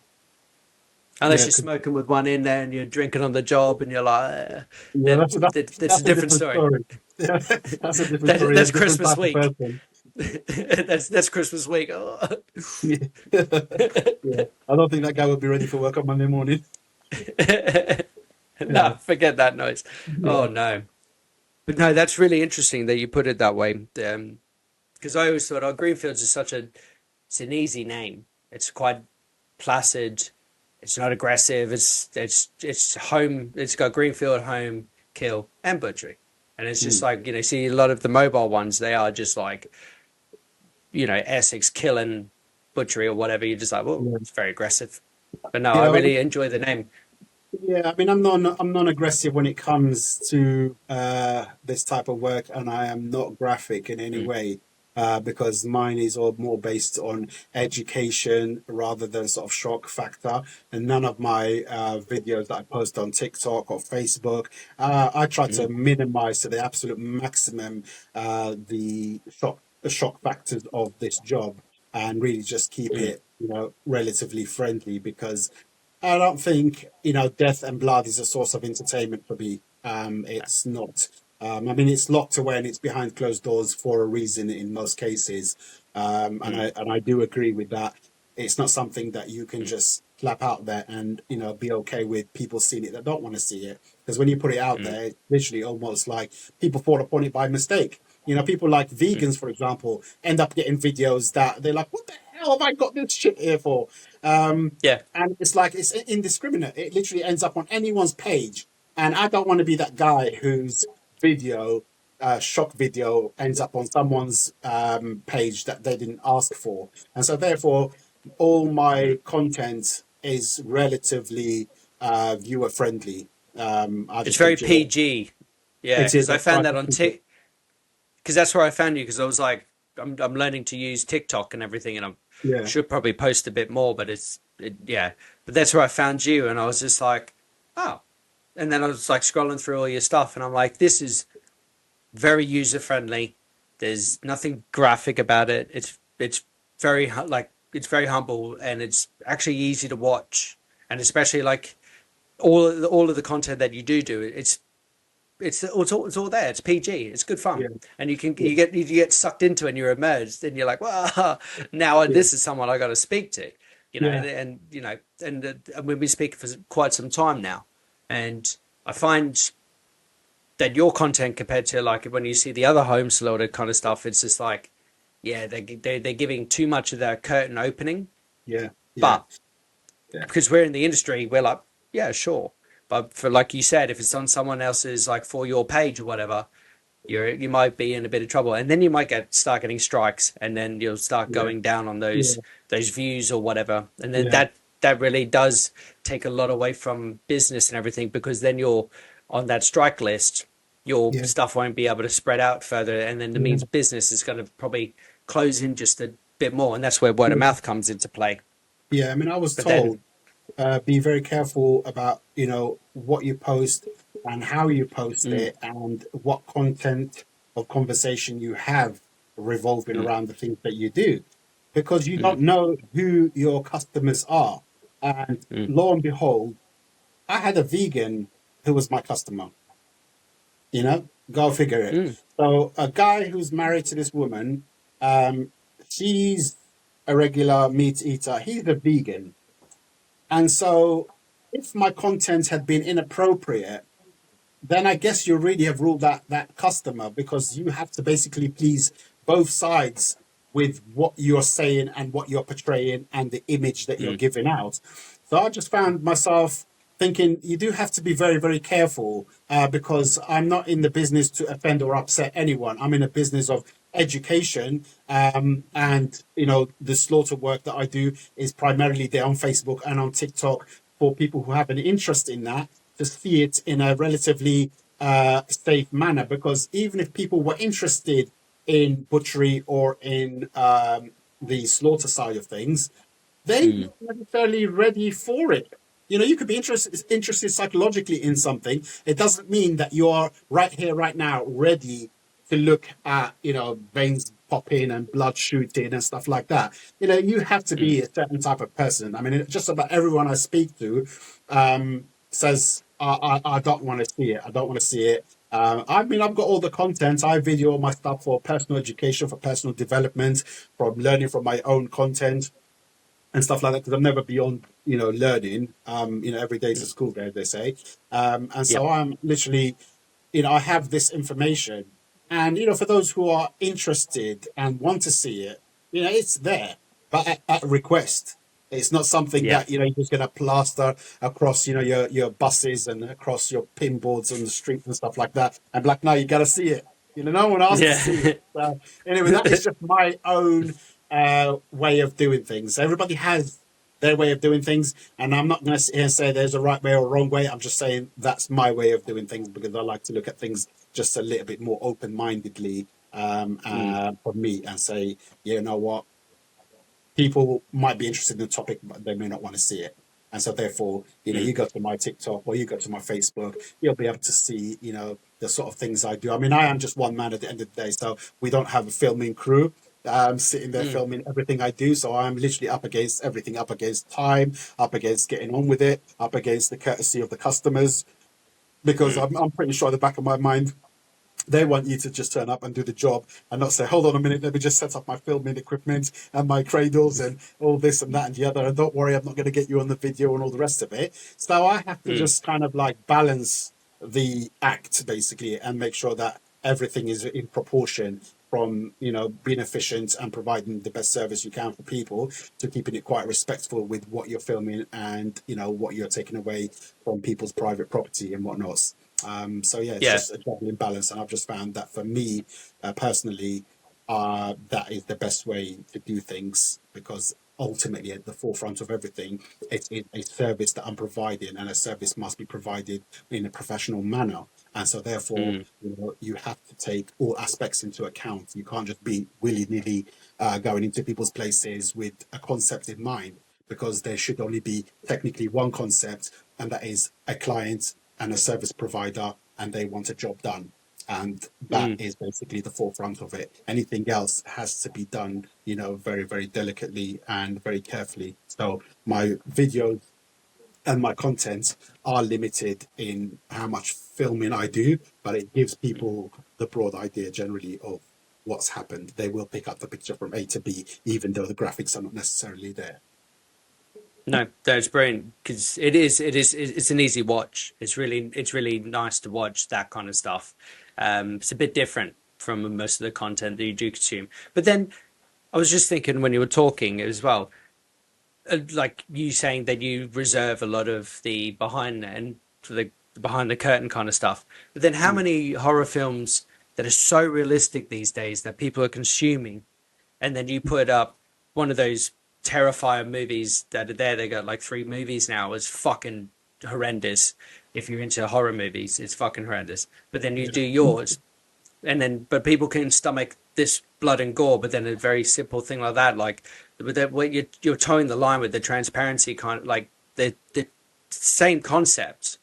unless Yeah. you're smoking with one in there and you're drinking on the job and you're like, Yeah, then that's that's a that's a different different story. story. Yeah, that's a different story. A That's different Christmas type of week. person. That's Christmas week. Oh. Yeah. Yeah. I don't think that guy would be ready for work on Monday morning. No, Yeah. forget that noise. Oh Yeah. no. But no, that's really interesting that you put it that way. Because I always thought, oh, Greenfields is it's an easy name. It's quite placid. It's not aggressive. It's home. It's got Greenfield, home, kill, and butchery. And it's just Mm. like, see a lot of the mobile ones, they are just like, Essex killing butchery or whatever. You're just like, well, Yeah. it's very aggressive. But no, I Yeah. really enjoy the name. Yeah. I mean, I'm non-aggressive when it comes to this type of work, and I am not graphic in any Mm, way. Because mine is all more based on education rather than sort of shock factor. And none of my videos that I post on TikTok or Facebook, I try to mm, minimize to the absolute maximum the shock factors of this job, and really just keep mm, it, relatively friendly, because I don't think, death and blood is a source of entertainment for me. It's not. I mean, it's locked away and it's behind closed doors for a reason in most cases. And mm, I do agree with that. It's not something that you can mm, just clap out there and, be okay with people seeing it that don't want to see it. Because when you put it out mm, there, it's literally almost like people fall upon it by mistake. People like mm. vegans, for example, end up getting videos that they're like, what the hell have I got this shit here for? Um, Yeah. and it's like it's indiscriminate. It literally ends up on anyone's page, and I don't want to be that guy whose video, shock video, ends up on someone's page that they didn't ask for. And so therefore, all Mm. my content is relatively viewer friendly. I It's just very think, PG. Yeah, it is. because I I try found to that on keep it. Tik. Because that's where I found you. Because I was like, I'm learning to use TikTok and everything, and I Yeah. should probably post a bit more. But yeah. But that's where I found you, and I was just like, oh. And then I was like scrolling through all your stuff, and I'm like, this is very user friendly. There's nothing graphic about it. It's it's very humble, and it's actually easy to watch, and especially like all of the content that you do. It's it's all there. It's PG. It's good fun, yeah, and yeah, you get sucked into it and you're immersed, and you're like, well, now yeah, this is someone I got to speak to, yeah, and and we've been speaking for quite some time now, and I find that your content compared to like when you see the other home slaughter kind of stuff, it's just like, yeah, they're giving too much of their curtain opening, yeah, yeah, but yeah, because we're in the industry, we're like, yeah, sure. But for like you said, if it's on someone else's like for your page or whatever, you might be in a bit of trouble, and then you might start getting strikes, and then you'll start yeah, going down on yeah, those views or whatever, and then yeah, that really does take a lot away from business and everything because then you're on that strike list, your yeah, stuff won't be able to spread out further, and then it yeah, means business is going to probably close in just a bit more, and that's where word of yeah. mouth comes into play. Yeah, I mean, I was But then, told, be very careful about, what you post and how you post mm, it and what content of conversation you have revolving mm, around the things that you do, because you mm, don't know who your customers are. And mm, lo and behold, I had a vegan who was my customer, go figure it. mm, So a guy who's married to this woman, um, she's a regular meat eater. He's a vegan. And so, if my content had been inappropriate, then I guess you really have ruled that customer, because you have to basically please both sides with what you're saying and what you're portraying and the image that you're mm, giving out. So I just found myself thinking you do have to be very, very careful, because I'm not in the business to offend or upset anyone. I'm in a business of education, and the slaughter work that I do is primarily there on Facebook and on TikTok for people who have an interest in that, to see it in a relatively safe manner. Because even if people were interested in butchery or in the slaughter side of things, they're mm, not necessarily ready for it. You could be interested psychologically in something. It doesn't mean that you are right here, right now, ready to look at, veins popping and blood shooting and stuff like that. You have to mm, be a certain type of person. I mean, just about everyone I speak to says, I don't want to see it. I don't want to see it. I mean, I've got all the content. I video all my stuff for personal education, for personal development, from learning from my own content and stuff like that, because I'm never beyond, learning. Every day's a mm. school day, as they say. And Yep. so I'm literally, I have this information. And, for those who are interested and want to see it, it's there, but at request. It's not something Yeah. that, you're just going to plaster across, your buses and across your pin boards on the street and stuff like that. And be like, no, you got to see it. No one asked to see it. Yeah. So anyway, that is just my own way of doing things. Everybody has their way of doing things, and I'm not going to sit here and say there's a right way or a wrong way. I'm just saying that's my way of doing things, because I like to look at things just a little bit more open-mindedly, Mm, for me, and say, you know what, people might be interested in the topic, but they may not want to see it. And so therefore, mm, you go to my TikTok or you go to my Facebook, you'll be able to see, the sort of things I do. I mean, I am just one man at the end of the day, so we don't have a filming crew. Sitting there mm, filming everything I do. So I'm literally up against everything, up against time, up against getting on with it, up against the courtesy of the customers, because mm, I'm pretty sure at the back of my mind, they want you to just turn up and do the job and not say, hold on a minute, let me just set up my filming equipment and my cradles and all this and that and the other. And don't worry, I'm not going to get you on the video and all the rest of it. So I have to mm, just kind of like balance the act, basically, and make sure that everything is in proportion, from being efficient and providing the best service you can for people, to keeping it quite respectful with what you're filming and what you're taking away from people's private property and whatnot. So yeah, it's yeah. just a juggling balance, and I've just found that for me, personally, that is the best way to do things, because ultimately, at the forefront of everything, it's a service that I'm providing, and a service must be provided in a professional manner. And so therefore, Mm, you have to take all aspects into account. You can't just be willy-nilly going into people's places with a concept in mind, because there should only be technically one concept, and that is a client and a service provider, and they want a job done. And that mm, is basically the forefront of it. Anything else has to be done, very, very delicately and very carefully. So my videos and my content are limited in how much filming I do, but it gives people the broad idea generally of what's happened. They will pick up the picture from A to B, even though the graphics are not necessarily there. No, that's brilliant because it's an easy watch. It's really nice to watch that kind of stuff. It's a bit different from most of the content that you do consume. But then I was just thinking when you were talking as well, like you saying that you reserve a lot of the behind the curtain kind of stuff. But then how Mm. many horror films that are so realistic these days that people are consuming, and then you put up one of those Terrifier movies that are there. They got like 3 movies now. It's fucking horrendous. If you're into horror movies, it's fucking horrendous. But then you Yeah. do yours, and then but people can stomach this blood and gore. But then a very simple thing like that, like with that, what you're towing the line with the transparency kind of like the same concepts,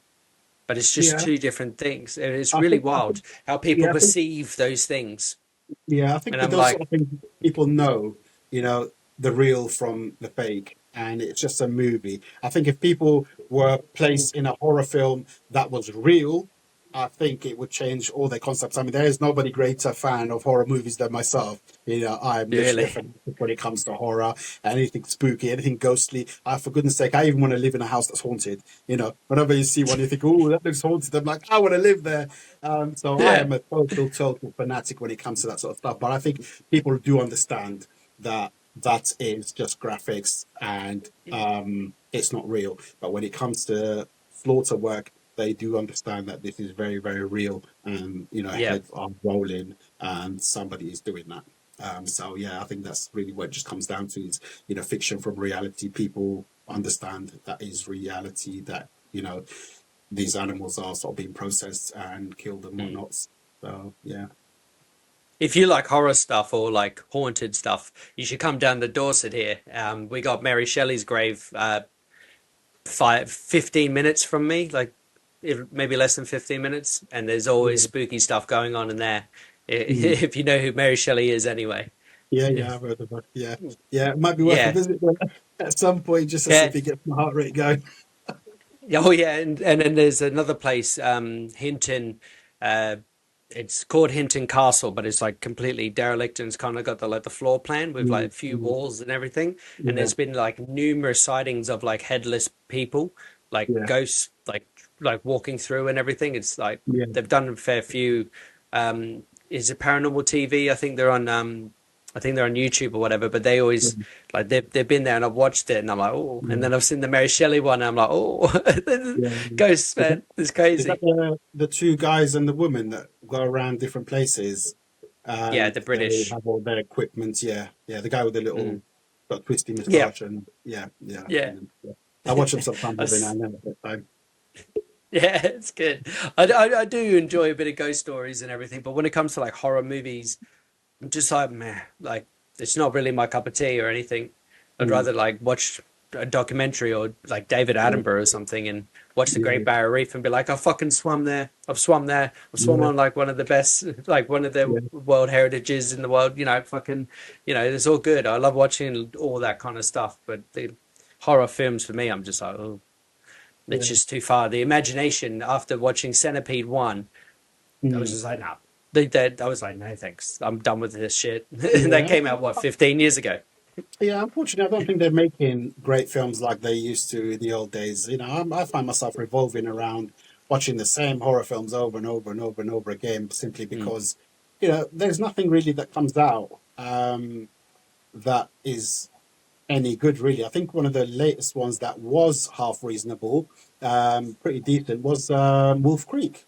but it's just Yeah. two different things. And it's I really think, wild how people yeah, I think, perceive those things. yeah, I think And with I'm those sort like, of things, people know, the real from the fake, and it's just a movie. I think if people were placed in a horror film that was real, I think it would change all their concepts. I mean, there is nobody greater fan of horror movies than myself. I'm literally a really, fanatic when it comes to horror, anything spooky, anything ghostly. For goodness sake, I even want to live in a house that's haunted. Whenever you see one, you think, "Oh, that looks haunted." I'm like, I want to live there. So I yeah, am a total fanatic when it comes to that sort of stuff. But I think people do understand that that is just graphics and it's not real. But when it comes to slaughter work, they do understand that this is very, very real, and yeah. heads are rolling, and somebody is doing that. So yeah, I think that's really what it just comes down to is fiction from reality. People understand that is reality. That these animals are sort of being processed and killed and Mm. whatnot. So yeah. If you like horror stuff or like haunted stuff, you should come down to Dorset here. We got Mary Shelley's grave 15 minutes from me, like maybe less than 15 minutes, and there's always Yeah. spooky stuff going on in there. Mm. If you know who Mary Shelley is, anyway. Yeah, Yeah, yeah, I've heard of that. Yeah, yeah, it might be worth a yeah, visit then at some point just to see yeah. if it gets my heart rate going. Oh, yeah, and then there's another place, Hinton. Uh, it's called Hinton Castle, but it's like completely derelict and it's kind of got the floor plan with like Mm, a few mm, walls and everything. And yeah, there's been like numerous sightings of like headless people, like yeah, ghosts, like walking through and everything. It's like yeah, they've done a fair few. Is it Paranormal TV? I think they're on YouTube or whatever. But they yeah, always like they've been there and I've watched it and I'm like, oh. And yeah, then I've seen the Mary Shelley one and I'm like, oh, yeah. ghosts, Is that, man, it's is that crazy. the two guys and the woman that go around different places Yeah, and the they British. have all their equipment? Yeah, yeah, the guy with the Mm. little got twisty Yeah, moustache and yeah, yeah, I've yeah. seen him. Yeah. I watch him sometimes I every now s- and then at that time. yeah, it's good. I do enjoy a bit of ghost stories and everything, but when it comes to like horror movies, I'm just like, meh, like it's not really my cup of tea or anything. I'd Mm, rather like watch a documentary or like David yeah, Attenborough or something and watch the Great yeah, Barrier Reef and be like, I fucking swum there. I've swum there. I've swum yeah, on like one of the best, like one of the yeah, world heritages in the world. Fucking, it's all good. I love watching all that kind of stuff, but the horror films for me, I'm just like, oh, it's yeah. just too far. The imagination after watching Centipede 1, I was Mm, just like, no. I was like, no, thanks. I'm done with this shit. That yeah. came out, what, 15 years ago? Yeah, unfortunately, I don't think they're making great films like they used to in the old days. I find myself revolving around watching the same horror films over and over and over and over again, simply Mm. because, there's nothing really that comes out that is any good, really. I think one of the latest ones that was half reasonable, pretty decent, was Wolf Creek,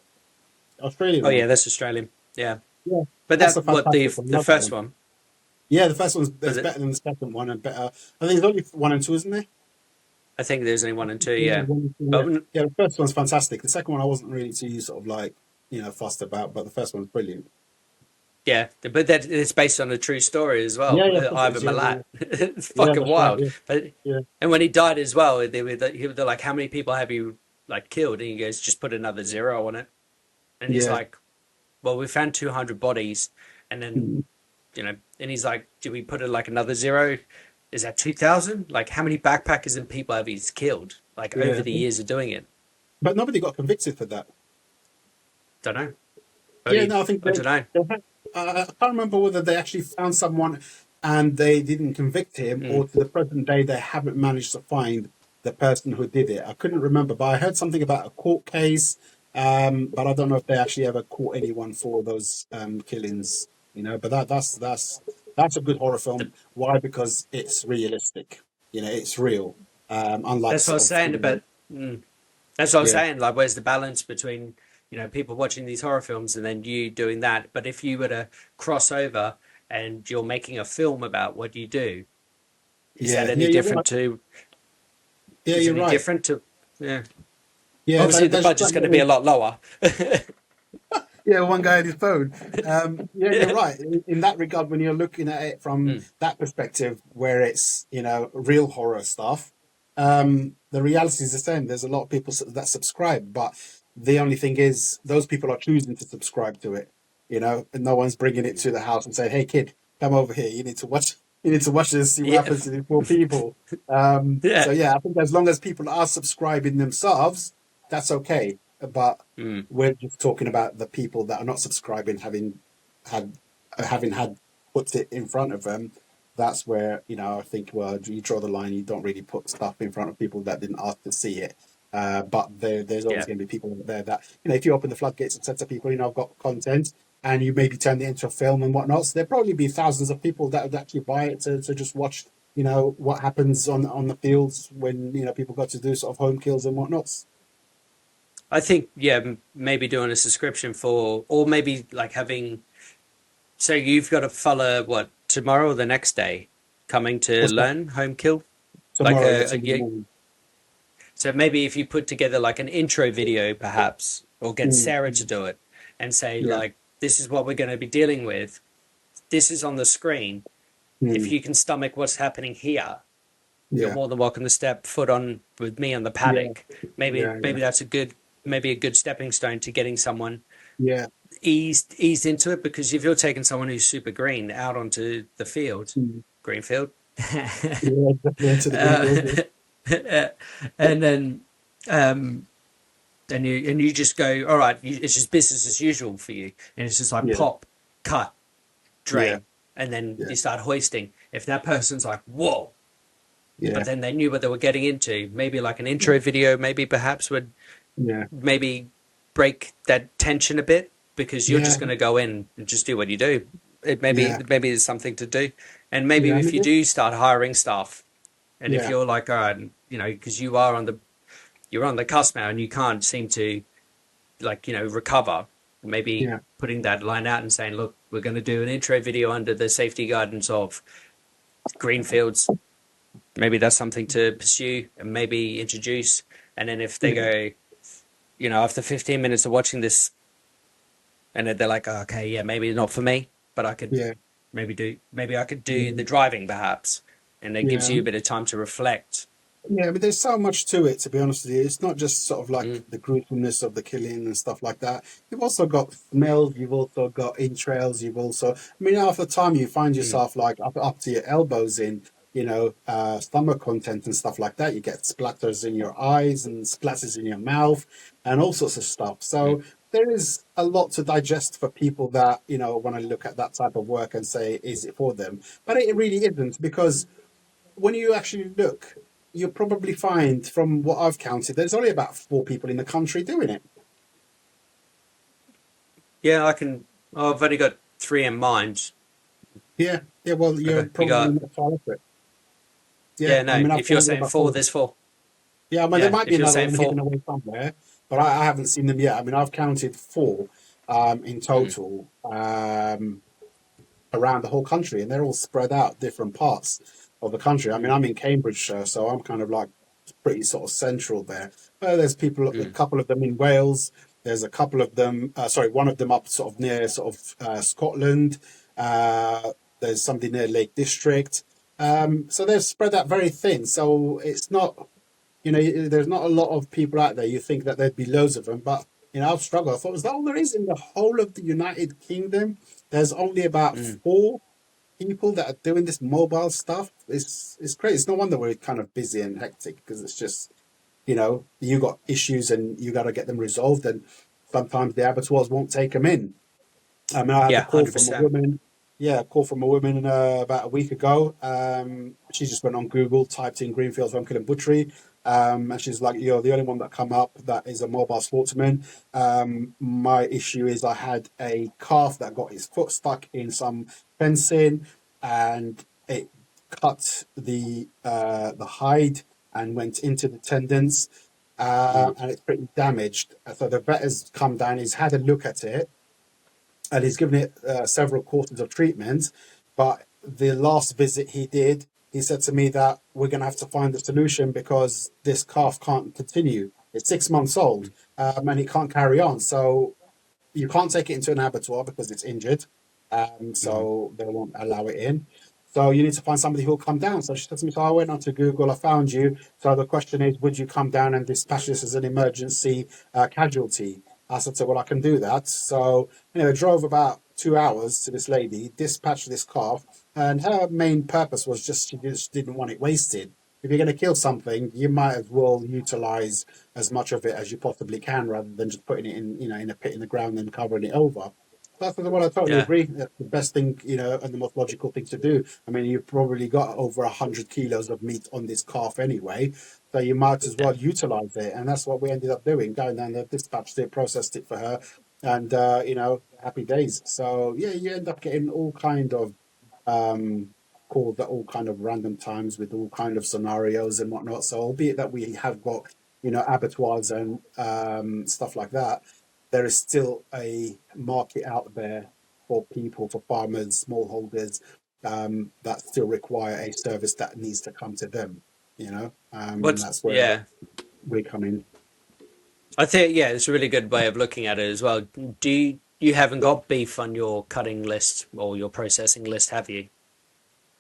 Australian Oh, one. yeah, that's Australian. Yeah. Yeah, But that's a that, what, the fantastic one. the Love that first one. one? Yeah, the first one's Was is it? better than the second one and better. I think there's only one and two, isn't there? I think there's only one and two, Yeah, yeah. yeah, But yeah. The first one's fantastic. The second one I wasn't really too sort of like fussed about, but the first one's brilliant. yeah, but that it's based on a true story as well. Yeah, yeah, of course it is. Ivan Yeah, yeah, Milat. It's yeah. fucking That's right. wild. Yeah, But yeah, and when he died as well, they're like, "How many people have you like killed?" And he goes, "Just put another zero on it." And he's yeah, like, "Well, we found 200 bodies," and then mm, and he's like, "Do we put it like another zero? Is that 2,000? Like, how many backpackers and people have he killed?" like over Yeah. the years of doing it. But nobody got convicted for that. Don't know. Yeah, no, I think I don't know. they had, I can't remember whether they actually found someone and they didn't convict him, Mm. or to the present day they haven't managed to find the person who did it. I couldn't remember, but I heard something about a court case. But I don't know if they actually ever caught anyone for those killings. But that's a good horror The, film. Why? Because it's realistic. It's real. Unlike that's what I sort was of saying about. That's what I was yeah, saying. Like, where's the balance between people watching these horror films and then you doing that? But if you were to cross over and you're making a film about what you do, is that yeah, any yeah. You're different right. to? Yeah, Is it you're any right. different to? Yeah. Yeah, Obviously, the there's budget's going to be a lot lower. yeah, one guy on his phone. Yeah, you're Yeah. right. In that regard, when you're looking at it from Mm. that perspective, where it's real horror stuff, the reality is the same. There's a lot of people that subscribe, but the only thing is those people are choosing to subscribe to it. And no one's bringing it to the house and saying, "Hey, kid, come over here. You need to watch. You need to watch this. See what Yeah. happens to these poor people." So Yeah. yeah, I think as long as people are subscribing themselves, that's okay. But Mm. we're just talking about the people that are not subscribing, had having had put it in front of them. That's where I think, well, you draw the line. You don't really put stuff in front of people that didn't ask to see it. But there's always Yeah. going to be people out there that if you open the floodgates and said to people, I've got content, and you maybe turn it into a film and whatnot, so there'll probably be thousands of people that would actually buy it to just watch. What happens on the fields when people got to do sort of home kills and whatnots. I think, yeah, maybe doing a subscription for, or maybe like having. So you've got a fella, what, tomorrow or the next day, coming to What's that? learn home kill, like Tomorrow, yeah, tomorrow morning. so maybe if you put together like an intro video, perhaps, or get Sarah to Mm, do it, and say yeah. like, this is what we're going to be dealing with. This is on the screen. If Mm, you can stomach what's happening here, you're yeah. more than welcome to step foot on with me on the Yeah. paddock. Maybe Yeah. Yeah. maybe that's a good stepping stone to getting someone Yeah. eased into it, because if you're taking someone who's super green out onto the field, Mm, Greenfield, yeah. Definitely into the Greenfields. uh, and then and you just go, all right, it's just business as usual for you, and it's just like Yeah. pop, cut, Yeah. drain, and then Yeah. you start hoisting. If that person's like, whoa, but Yeah. then they knew what they were getting into, maybe like an intro video, maybe perhaps would Yeah. maybe break that tension a bit, because you're Yeah. just going to go in and just do what you do. It Yeah. maybe there's something to do, and maybe Yeah. I if you mean, do start hiring staff, and if yeah. you're like, all right, because you're on the cusp now, and you can't seem to like recover, maybe Yeah. putting that line out and saying, look, we're going to do an intro video under the safety guidance of Greenfields. Maybe that's something to pursue and maybe introduce. And then if they Yeah. go, after 15 minutes of watching this, and then they're like, oh, okay, yeah, maybe not for me, but Yeah. maybe I could do Yeah. the driving perhaps. And it gives Yeah. you a bit of time to reflect. Yeah, but there's so much to it, to be honest with you. It's not just sort of like Mm, the gruesomeness of the killing and stuff like that. You've also got smells, you've also got entrails, after time you find mm, yourself like up to your elbows in, stomach content and stuff like that. You get splatters in your eyes and splatters in your mouth and all sorts of stuff. mm. So there is a lot to digest for people that, want to look at that type of work and say, is it for them? But it really isn't, because when you actually look, you'll probably find, from what I've counted, there's only about 4 people in the country doing it. Yeah, I've only got three in mind. Yeah, yeah. Well, you're Okay, you probably got, not far off it. Yeah, yeah, I no, mean, I've if you're counted saying about four, 4. there's four. Yeah, I mean, there Yeah, might be if you're another saying one hidden four. away somewhere, but I haven't seen them yet. I mean, I've counted 4 in Mm, total around the whole country, and they're all spread out different parts of the country. I mean, mm, I'm in Cambridgeshire, so I'm kind of like pretty sort of central there. There's a mm, couple of them in Wales. There's a couple of them, one of them up sort of near sort of Scotland. Uh, there's somebody near Lake District. So they're spread out very thin. So it's not, there's not a lot of people out there. You think that there'd be loads of them, but I've struggled. I thought, is that all there is in the whole of the United Kingdom? There's only about mm. 4 people that are doing this mobile stuff. It's crazy. It's no wonder we're kind of busy and hectic, because it's just you got issues and you got to get them resolved, and sometimes the abattoirs won't take them in. I mean, I had a Yeah, call from a 100%. woman. Yeah, a call from a woman about a week ago. She just went on Google, typed in Greenfields Homekill and Butchery, and she's like, "You're the only one that come up that is a mobile sportsman. My issue is I had a calf that got his foot stuck in some fencing, and it cut the hide and went into the tendons, Mm. and it's pretty damaged. So the vet has come down. He's had a look at it, and he's given it several courses of treatment. But the last visit he did, he said to me that we're going to have to find a solution because this calf can't continue. It's 6 months old, and it can't carry on. So you can't take it into an abattoir because it's injured, Mm. so they won't allow it in. So you need to find somebody who'll come down. So she said to me, so I went onto Google, I found you. So the question is, would you come down and dispatch this as an emergency casualty? I said, so well, I can do that. So anyway, drove about 2 hours to this lady, dispatched this calf, and her main purpose was just she just didn't want it wasted. If you're going to kill something, you might as well utilize as much of it as you possibly can, rather than just putting it in, in a pit in the ground and covering it over. That's what I totally Yeah. agree. That's the best thing, and the most logical thing to do. I mean, you've probably got over 100 kilos of meat on this calf anyway, so you might as Yeah. well utilize it. And that's what we ended up doing, going down there, dispatched it, processed it for her, and happy days. So yeah, you end up getting all kind of um, calls at all kind of random times with all kind of scenarios and whatnot. So albeit that we have got abattoirs and stuff like that, there is still a market out there for people, for farmers, smallholders, that still require a service that needs to come to them. And What's that's where yeah. we come in. I think yeah, it's a really good way of looking at it as well. You haven't got beef on your cutting list or your processing list, have you?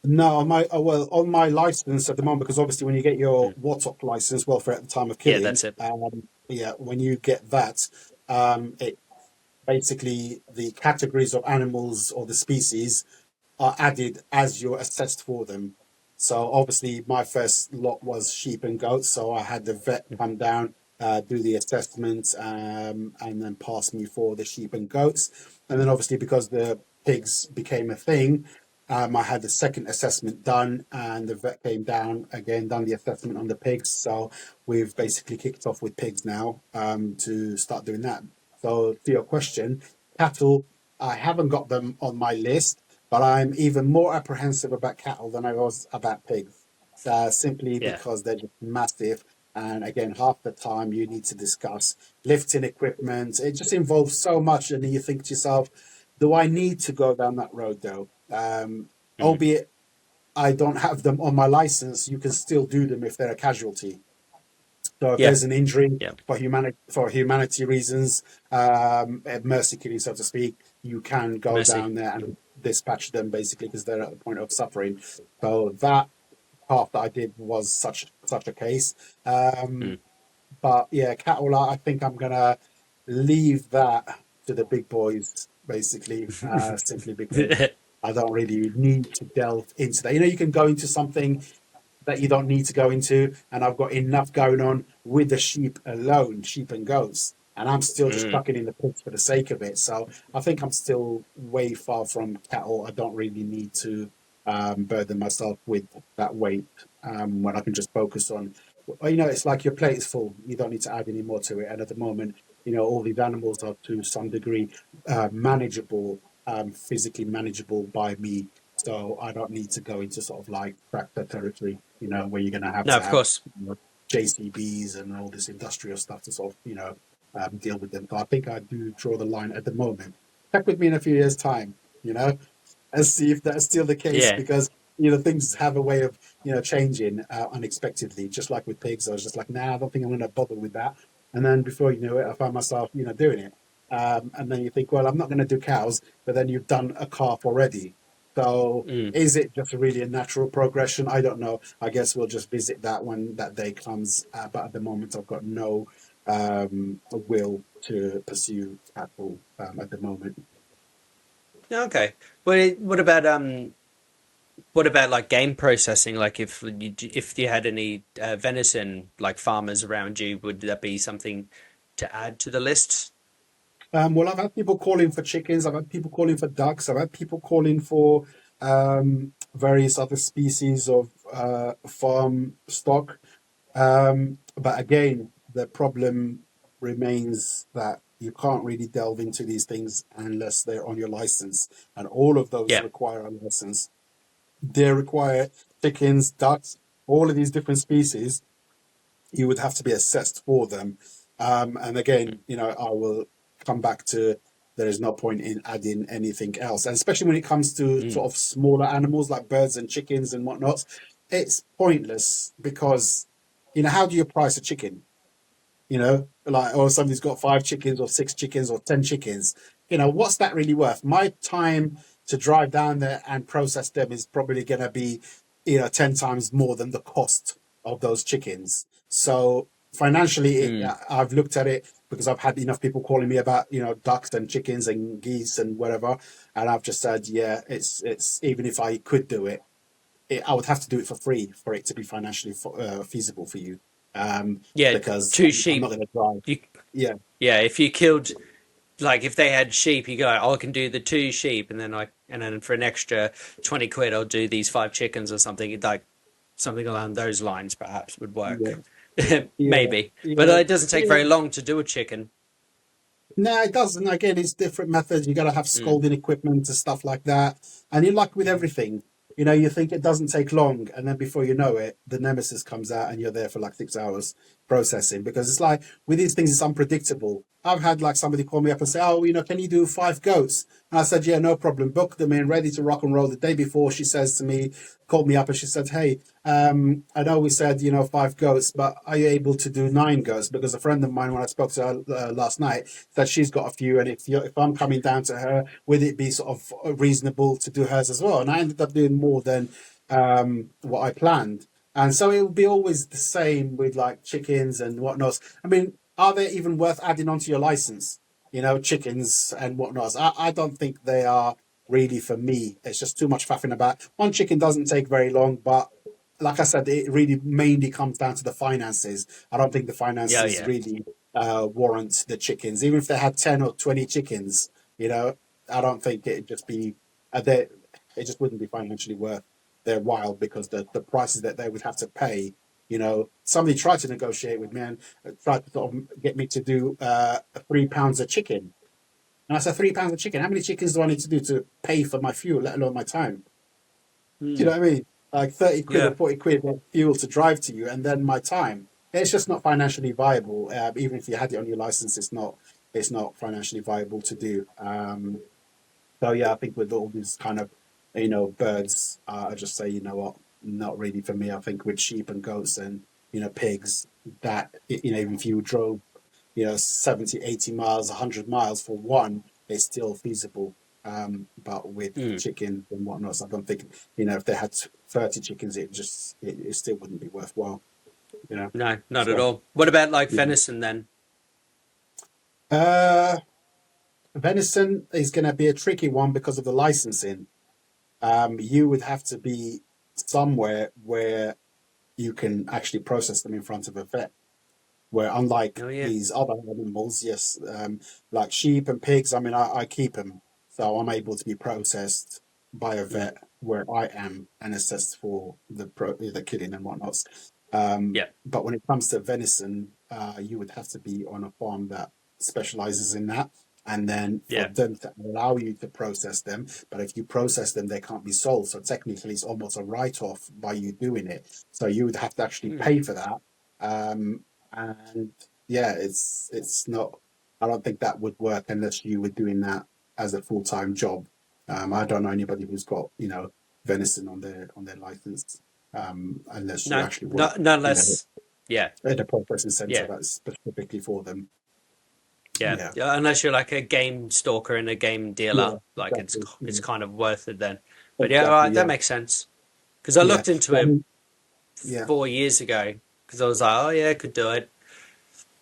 No, on my license at the moment, because obviously when you get your Mm. WATOC license, welfare at the time of Yeah, killing, that's it. yeah, when you get that, it basically the categories of animals or the species are added as you're assessed for them. So obviously, my first lot was sheep and goats. So I had the vet come down, do the assessment, and then pass me for the sheep and goats. And then obviously, because the pigs became a thing, I had the second assessment done, and the vet came down again, done the assessment on the pigs. So we've basically kicked off with pigs now, to start doing that. So to your question, cattle, I haven't got them on my list, but I'm even more apprehensive about cattle than I was about pigs, simply Yeah. because they're just massive. And again, half the time you need to discuss lifting equipment. It just involves so much. And you think to yourself, do I need to go down that road though? Mm. Albeit I don't have them on my license, you can still do them if they're a casualty. So if Yeah. there's an injury Yeah. for humanity reasons, mercy killing, so to speak, you can go Mercy. down there and dispatch them basically because they're at the point of suffering. So that path that I did was such a case. Mm. But yeah, cattle, I think I'm gonna leave that to the big boys basically, simply because I don't really need to delve into that. You can go into something that you don't need to go into. And I've got enough going on with the sheep alone, sheep and goats. And I'm still just Mm. stuck in the pigs for the sake of it. So I think I'm still way far from cattle. I don't really need to burden myself with that weight, when I can just focus on, it's like your plate is full. You don't need to add any more to it. And at the moment, all these animals are to some degree manageable, physically manageable by me, so I don't need to go into sort of like tractor territory, where you're going to have No, to of have course. JCBs and all this industrial stuff to sort of, deal with them. So I think I do draw the line at the moment. Check with me in a few years' time, and see if that's still the case, Yeah. because, things have a way of, changing unexpectedly. Just like with pigs, I was just like, nah, I don't think I'm going to bother with that. And then before you know it, I found myself, doing it. And then you think, well, I'm not going to do cows, but then you've done a calf already. So Mm. is it just really a natural progression? I don't know. I guess we'll just visit that when that day comes. But at the moment, I've got no will to pursue cattle at the moment. Okay. What about What about like game processing? Like if you had any venison like farmers around you, would that be something to add to the list? Well, I've had people calling for chickens. I've had people calling for ducks. I've had people calling for various other species of farm stock. But again, the problem remains that you can't really delve into these things unless they're on your license, and all of those Yeah. require a license. They require chickens, ducks, all of these different species. You would have to be assessed for them. And again, Mm. I will come back to there is no point in adding anything else. And especially when it comes to Mm. sort of smaller animals like birds and chickens and whatnot, it's pointless because, how do you price a chicken? Like, or somebody's got 5 chickens or 6 chickens or 10 chickens. What's that really worth? My time to drive down there and process them is probably going to be, 10 times more than the cost of those chickens. So financially, Mm. I've looked at it because I've had enough people calling me about, ducks and chickens and geese and whatever. And I've just said, yeah, it's even if I could do it, I would have to do it for free for it to be financially feasible for you. Yeah, Because two I'm not sheep. going to drive. You Yeah, yeah, if you killed like if they had sheep, you go, oh, I can do the two sheep, and then for an extra 20 quid, I'll do these five chickens or something like something along those lines. Perhaps would yeah, work, yeah, maybe. But yeah. it doesn't take very long to do a chicken. No, it doesn't. Again, it's different methods. You got to have Mm. scalding equipment and stuff like that. And you like with everything, you think it doesn't take long, and then before you know it, the nemesis comes out, and you're there for like 6 hours processing because it's like with these things, it's unpredictable. I've had like somebody call me up and say, "Oh, can you do 5 goats?" And I said, "Yeah, no problem. Book them in, ready to rock and roll." The day before, she says to me, called me up, and she said, "Hey, I know we said 5 goats, but are you able to do 9 goats?" Because a friend of mine, when I spoke to her last night, that she's got a few, and if I'm coming down to her, would it be sort of reasonable to do hers as well? And I ended up doing more than what I planned, and so it will be always the same with like chickens and whatnot. I mean, are they even worth adding onto your license? Chickens and whatnot. I don't think they are really for me. It's just too much faffing about. One chicken doesn't take very long, but like I said, it really mainly comes down to the finances. I don't think the Yeah, finances yeah. really warrant the chickens. Even if they had 10 or 20 chickens, I don't think it'd just be, it just wouldn't be financially worth their while because the prices that they would have to pay. Somebody tried to negotiate with me and tried to sort of get me to do £3 a chicken. And I said, £3 a chicken. How many chickens do I need to do to pay for my fuel, let alone my time? Do you Mm. know what I mean? Like 30 quid or Yeah. 40 quid of fuel to drive to you and then my time. It's just not financially viable. Even if you had it on your license, it's not financially viable to do. So yeah, I think with all these kind of, birds, I just say, what, not really for me. I think with sheep and goats and, pigs, that, even if you drove 70, 80 miles, 100 miles for one, it's still feasible. But with Mm. chicken and whatnot, so I don't think, if they had 30 chickens, it still wouldn't be worthwhile, you know. No, not at So, all. What about like yeah. venison then? Uh, Venison is going to be a tricky one because of the licensing. You would have to be somewhere where you can actually process them in front of a vet. Where unlike Oh yeah. these other animals, yes, like sheep and pigs, I mean, I keep them, so I'm able to be processed by a Mm. vet where I am and assessed for the killing and whatnot. Yeah. But when it comes to venison, you would have to be on a farm that specializes in that. And then for Yeah. them to allow you to process them, but if you process them, they can't be sold. So technically, it's almost a write-off by you doing it. So you would have to actually Mm. pay for that. Um, and yeah, it's not. I don't think that would work unless you were doing that as a full-time job. I don't know anybody who's got venison on their license, unless you No, actually work not not you know unless. Yeah. at a processing center Yeah. that's specifically for them. Yeah. Yeah, Yeah. Unless you're like a game stalker and a game yeah, dealer, like exactly. it's Yeah, kind of worth it then. But yeah, all exactly. right, that Yeah, makes sense. Because I yeah. looked into But I it mean, yeah, 4 years ago because I was like, oh yeah, I could do it.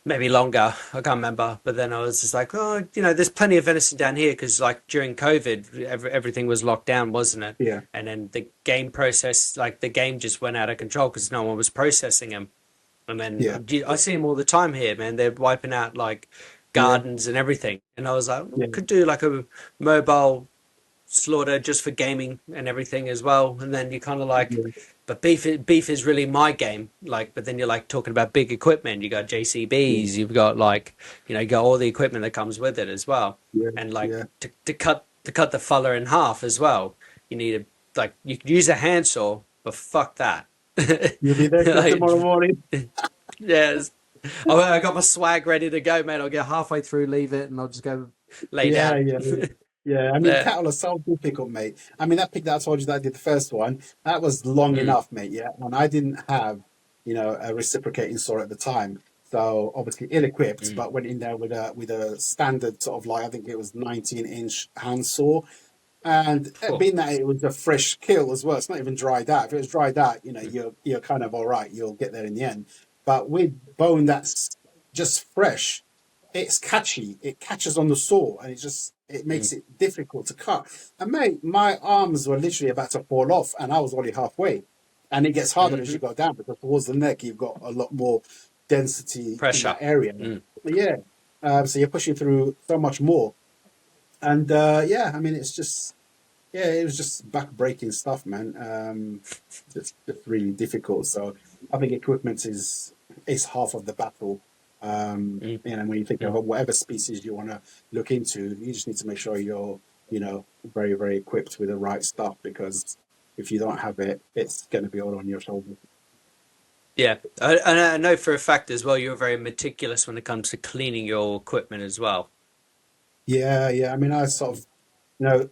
maybe longer. I can't remember. But then I was just like, oh, there's plenty of venison down here because like during COVID, everything was locked down, wasn't it? Yeah, And then the game process, like the game just went out of control because no one was processing them. And then yeah, I see them all the time here, man. They're wiping out like yeah, gardens and everything. And I was like, yeah, could do like a mobile slaughter just for gaming and everything as well. And then you kind of like, yeah, but beef is really my game. Like, but then you're like talking about big equipment. You got yeah, JCBs. You've got like, you got all the equipment that comes with it as well. yeah, And like yeah. to cut the fuller in half as well. You need a like you could use a handsaw, but fuck that. You'll be there till Like, tomorrow morning. yes. I got my swag ready to go, mate. I'll get halfway through, leave it, and I'll just go lay Yeah, down. yeah, yeah. I mean, Yeah. cattle are so difficult, mate. I mean, that pig that I told you that I did the first one, that was long Mm, enough, mate. Yeah, and I didn't have, a reciprocating saw at the time, so obviously ill-equipped. mm, But went in there with a standard sort of like I think it was 19-inch hand saw, and cool. being that it was a fresh kill as well, it's not even dried out. If it was dried out, you're kind of all right. You'll get there in the end. But with bone that's just fresh, it's catchy. It catches on the saw, and it Mm, makes it difficult to cut. And mate, my arms were literally about to fall off, and I was only halfway. And it gets harder as hmm you go down because towards the neck you've got a lot more density in that Pressure. area. Mm. Yeah, so you're pushing through so much more. And yeah, I mean, it was just back-breaking stuff, man. Just really difficult. So I think equipment is half of the battle. Mm, When you think of mm. whatever species you want to look into, you just need to make sure you're, very, very equipped with the right stuff because if you don't have it, it's going to be all on your shoulders. Yeah, and I know for a fact as well, you're very meticulous when it comes to cleaning your equipment as well. Yeah, yeah. I mean, I sort of, you know,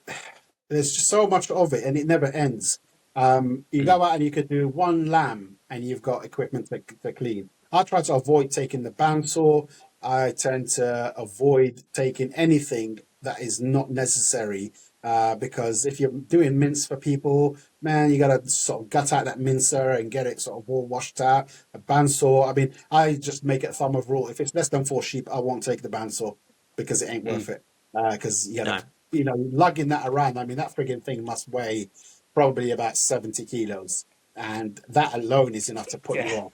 there's just so much of it and it never ends. You Mm, go out and you could do one lamb and you've got equipment to clean. I try to avoid taking the bandsaw. I tend to avoid taking anything that is not necessary because if you're doing mince for people, man, you got to sort of gut out that mincer and get it sort of all washed out. A bandsaw, I mean, I just make it a thumb of rule. If it's less than 4 sheep, I won't take the bandsaw because it ain't mm. worth it. Because you got No. to lugging that around. I mean, that frigging thing must weigh probably about 70 kilos. And that alone is enough to put you Yeah. off.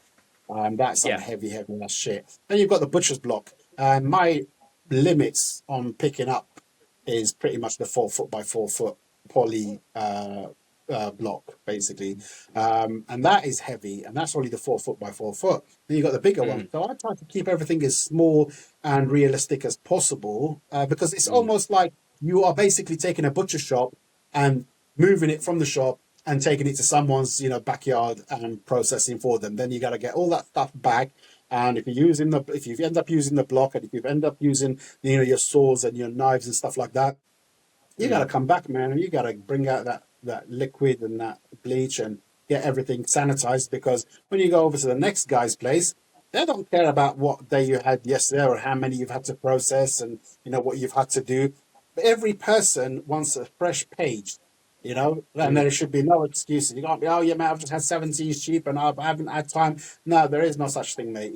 That's some Yeah. heavy, heavy ass shit. Then you've got the butcher's block. My limits on picking up is pretty much the 4 foot by 4 foot poly block, basically. And that is heavy, and that's only the 4 foot by 4 foot. Then you've got the bigger one. Mm, So I try to keep everything as small and realistic as possible because it's mm, almost like you are basically taking a butcher shop and moving it from the shop and taking it to someone's backyard and processing for them. Then you got to get all that stuff back. And if you end up using the block, and if you end up using your saws and your knives and stuff like that, you got to mm, come back, man, and you got to bring out that liquid and that bleach and get everything sanitized because when you go over to the next guy's place, they don't care about what day you had yesterday or how many you've had to process and what you've had to do. But every person wants a fresh page, and mm, there should be no excuses. You can't be, oh yeah, man, I've just had 17 sheep and I haven't had time. No, there is no such thing, mate.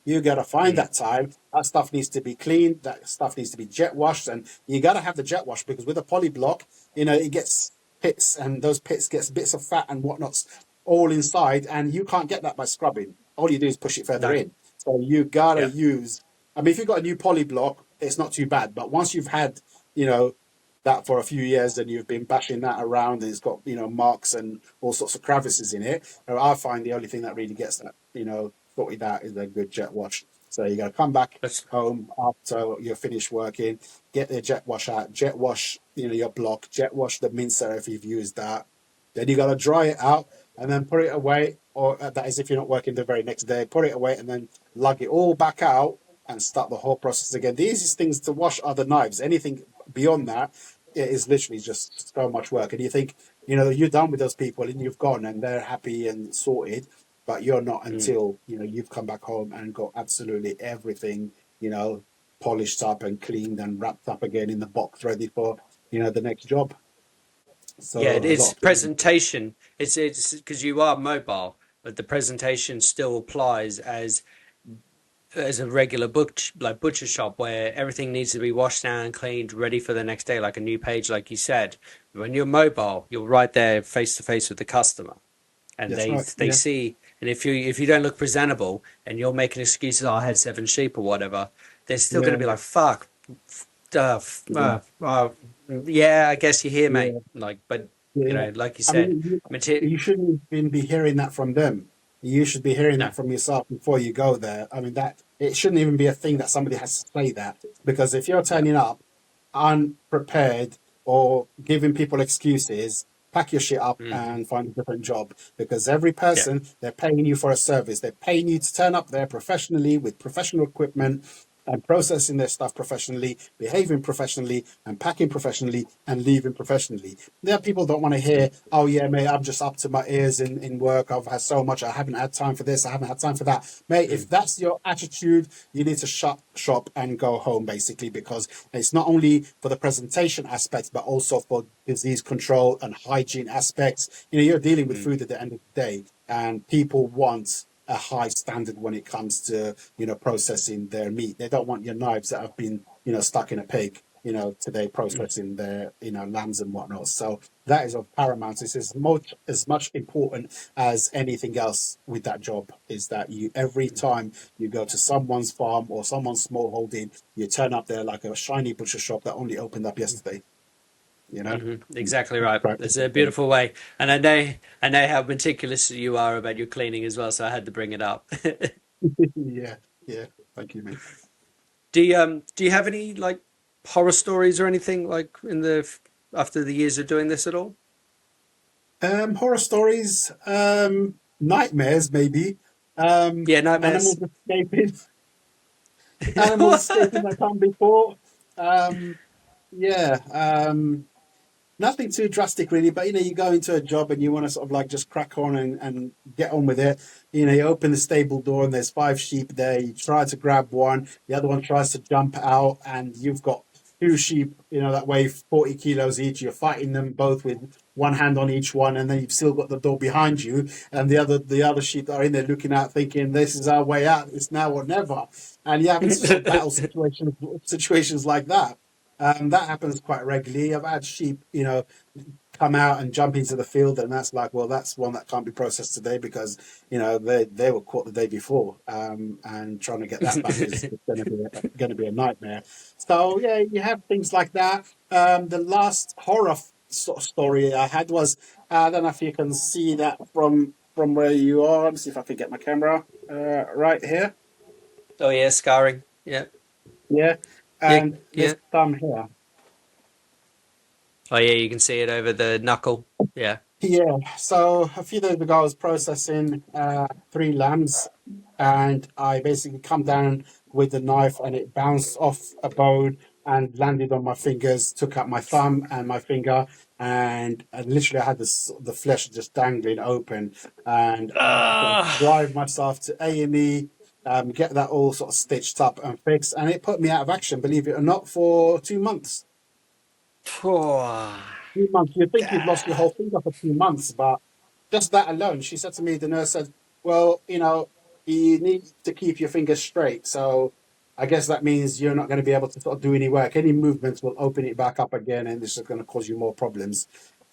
You got to find mm, that time. That stuff needs to be cleaned. That stuff needs to be jet washed, and you got to have the jet wash because with a poly block, it gets pits, and those pits gets bits of fat and whatnots all inside, and you can't get that by scrubbing. All you do is push it further no. in. So you gotta Yeah. use. I mean, if you've got a new poly block, it's not too bad. But once you've had, you know, that for a few years and you've been bashing that around and it's got marks and all sorts of crevices in it, I find the only thing that really gets that sorted out is a good jet wash. So you got to come back That's home after you're finished working, get the jet wash out, jet wash your block, jet wash the mincer if you've used that. Then you got to dry it out and then put it away, or that is if you're not working the very next day, put it away and then lug it all back out and start the whole process again. The easiest things to wash are the knives. Anything beyond that, it is literally just so much work. And you think, you're done with those people and you've gone and they're happy and sorted, but you're not mm. until, you've come back home and got absolutely everything, polished up and cleaned and wrapped up again in the box ready for, the next job. Yeah, So it a is lot of people, presentation. It's because you are mobile, but the presentation still applies as as a regular butcher shop where everything needs to be washed down and cleaned, ready for the next day, like a new page, like you said. When you're mobile, you're right there face to face with the customer, and That's right. they Yeah. see. And if you don't look presentable and you're making excuses, oh, I had 7 sheep or whatever, they're still going to Yeah. be like, fuck, Yeah. yeah, I guess you're here, mate. Yeah. Like, but Yeah. like you I said, mean, material. you shouldn't even be hearing that from them. You should be hearing No. that from yourself before you go there. I mean, that it shouldn't even be a thing that somebody has to say that, because if you're Yeah. turning up unprepared or giving people excuses, pack your shit up Hmm. and find a different job. Because every Yeah. person, they're paying you for a service. They're paying you to turn up there professionally with professional equipment and processing their stuff professionally, behaving professionally, and packing professionally and leaving professionally. There, people don't want to hear, "Oh yeah, mate, I'm just up to my ears in work. I've had so much. I haven't had time for this. I haven't had time for that." Mate, if Mm. that's your attitude, you need to shut shop and go home, basically, because it's not only for the presentation aspects, but also for disease control and hygiene aspects. You're dealing with Mm. food at the end of the day, and people want a high standard when it comes to processing their meat. They don't want your knives that have been stuck in a pig today, Mm. processing their lambs and whatnot. So that is of paramount. It's as much important as anything else with that job, is that you, every time you go to someone's farm or someone's small holding, you turn up there like a shiny butcher shop that only opened up yesterday. you know Exactly right. Practice It's a it. beautiful way, and I know how meticulous you are about your cleaning as well. So I had to bring it up. Yeah, yeah. Thank you, mate. Do you have any like horror stories or anything like in the after the years of doing this at all? Horror stories, nightmares, maybe. Yeah, Animals nightmares. escaping, animals escaping What? that time before. Yeah. Nothing too drastic really, but you go into a job and you want to sort of like just crack on and get on with it. You open the stable door and there's 5 sheep there. You try to grab one, the other one tries to jump out, and you've got 2 sheep, that weigh 40 kilos each. You're fighting them both with one hand on each one, and then you've still got the door behind you, and the other sheep that are in there looking out, thinking this is our way out. It's now or never, and you're having to sort of battle situations like that. That happens quite regularly. I've had sheep, come out and jump into the field, and that's like, well, that's one that can't be processed today because they were caught the day before, and trying to get that back is going to be a nightmare. So yeah, you have things like that. The last horror sort of story I had was, I don't know if you can see that from where you are. Let me see if I can get my camera right here. Oh yeah, scarring. Yeah, Yeah, yeah, and this yeah. thumb here. Oh yeah, you can see it over the knuckle. Yeah. Yeah, so a few days ago, I was processing 3 lambs, and I basically come down with the knife, and it bounced off a bone and landed on my fingers, took out my thumb and my finger, and literally I had the flesh just dangling open, and I had to sort of Ah. drive myself to A&E, get that all sort of stitched up and fixed, and it put me out of action, believe it or not, for 2 months. Oh. 2 months. You think you've lost your Ah. whole finger for 2 months, but just that alone, she said to me, the nurse said, well, you need to keep your fingers straight. So I guess that means you're not going to be able to sort of do any work. Any movements will open it back up again, and this is going to cause you more problems.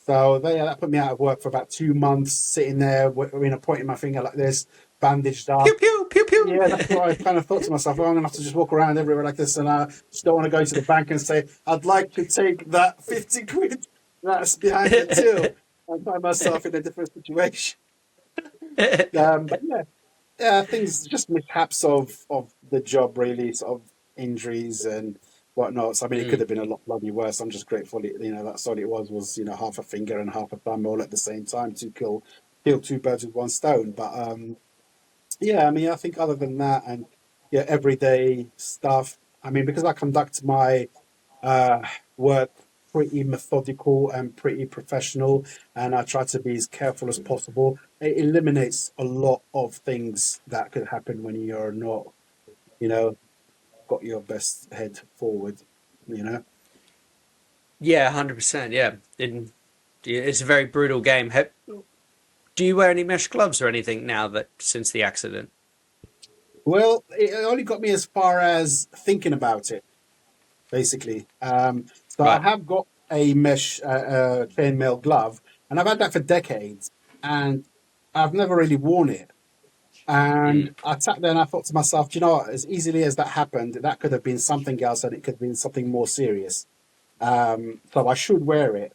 So that put me out of work for about 2 months, sitting there, pointing my finger like this, bandaged Pew up. pew pew pew. Yeah, that's what I kind of thought to myself. Oh, I'm gonna have to just walk around everywhere like this, and I just don't want to go to the bank and say, "I'd like to take that 50 quid that's behind the till," and find myself in a different situation. But yeah, yeah, things just mishaps of the job, really, sort of injuries and whatnot. So, I mean, it could Mm. have been a lot bloody worse. I'm just grateful, that's all it was half a finger and half a thumb all at the same time to kill 2 birds with one stone. But yeah, I mean, I think other than that, and yeah, everyday stuff. I mean, because I conduct my uh, work pretty methodical and pretty professional, and I try to be as careful as possible, it eliminates a lot of things that could happen when you're not, you know, got your best head forward, you know. Yeah, 100%. Yeah. It's a very brutal game. Do you wear any mesh gloves or anything now that since the accident? Well, it only got me as far as thinking about it, basically. So I Right. have got a mesh chainmail glove, and I've had that for decades, and I've never really worn it. And Mm, I sat there and I thought to myself, "Do you know what? As easily as that happened, that could have been something else, and it could have been something more serious. So I should wear it."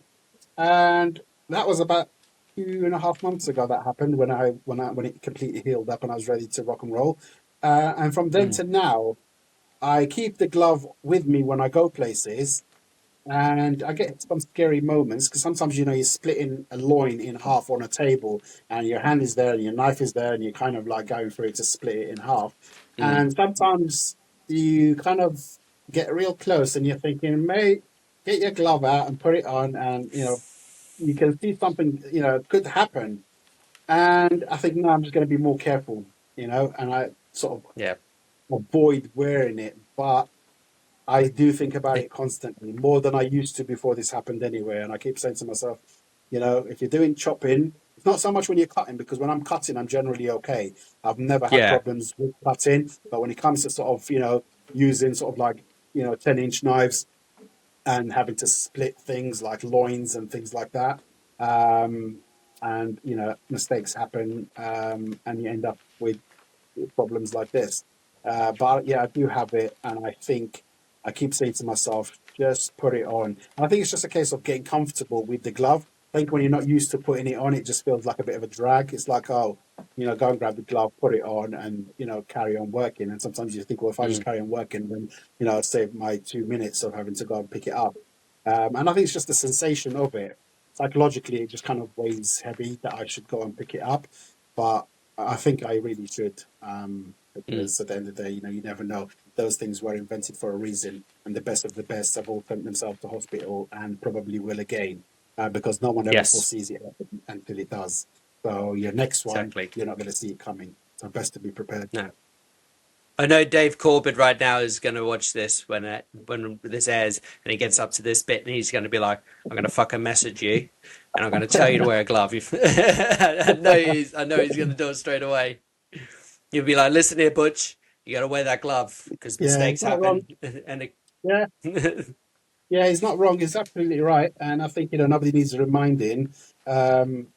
And that was about 2.5 months ago that happened when it completely healed up and I was ready to rock and roll. And from then mm, to now, I keep the glove with me when I go places, and I get some scary moments because sometimes, you're splitting a loin in half on a table, and your hand is there and your knife is there, and you're kind of like going through it to split it in half. mm. And sometimes you kind of get real close and you're thinking, mate, get your glove out and put it on, and you can see something, could happen. And I think, no, I'm just going to be more careful, and I sort Yeah. of avoid wearing it. But I do think about It, it constantly, more than I used to before this happened anyway. And I keep saying to myself, if you're doing chopping, it's not so much when you're cutting, because when I'm cutting, I'm generally okay. I've never had yeah. problems with cutting. But when it comes to sort of, using sort of like, 10-inch knives and having to split things like loins and things like that, and, mistakes happen, and you end up with problems like this. But yeah, I do have it, and I think I keep saying to myself, just put it on. And I think it's just a case of getting comfortable with the glove. I think when you're not used to putting it on, it just feels like a bit of a drag. It's like, oh, go and grab the glove, put it on, and carry on working. And sometimes you think, well, if I just Mm, carry on working, then I'd save my 2 minutes of having to go and pick it up. And I think it's just the sensation of it. Psychologically, it just kind of weighs heavy that I should go and pick it up. But I think I really should, mm. because at the end of the day, you never know. Those things were invented for a reason, and the best of the best have all sent themselves to hospital and probably will again, because no one ever Yes. foresees it until it does. So your next one, Exactly. you're not going to see it coming. So best to be prepared. No. I know Dave Corbett right now is going to watch this when this airs, and he gets up to this bit, and he's going to be like, "I'm going to fucking message you, and I'm going to tell you to wear a glove." I know he's going to do it straight away. He'll be like, "Listen here, Butch, you got to wear that glove because Yeah, mistakes he's not wrong. happen." And Yeah, yeah, he's not wrong. He's absolutely right. And I think, nobody needs reminding. Um,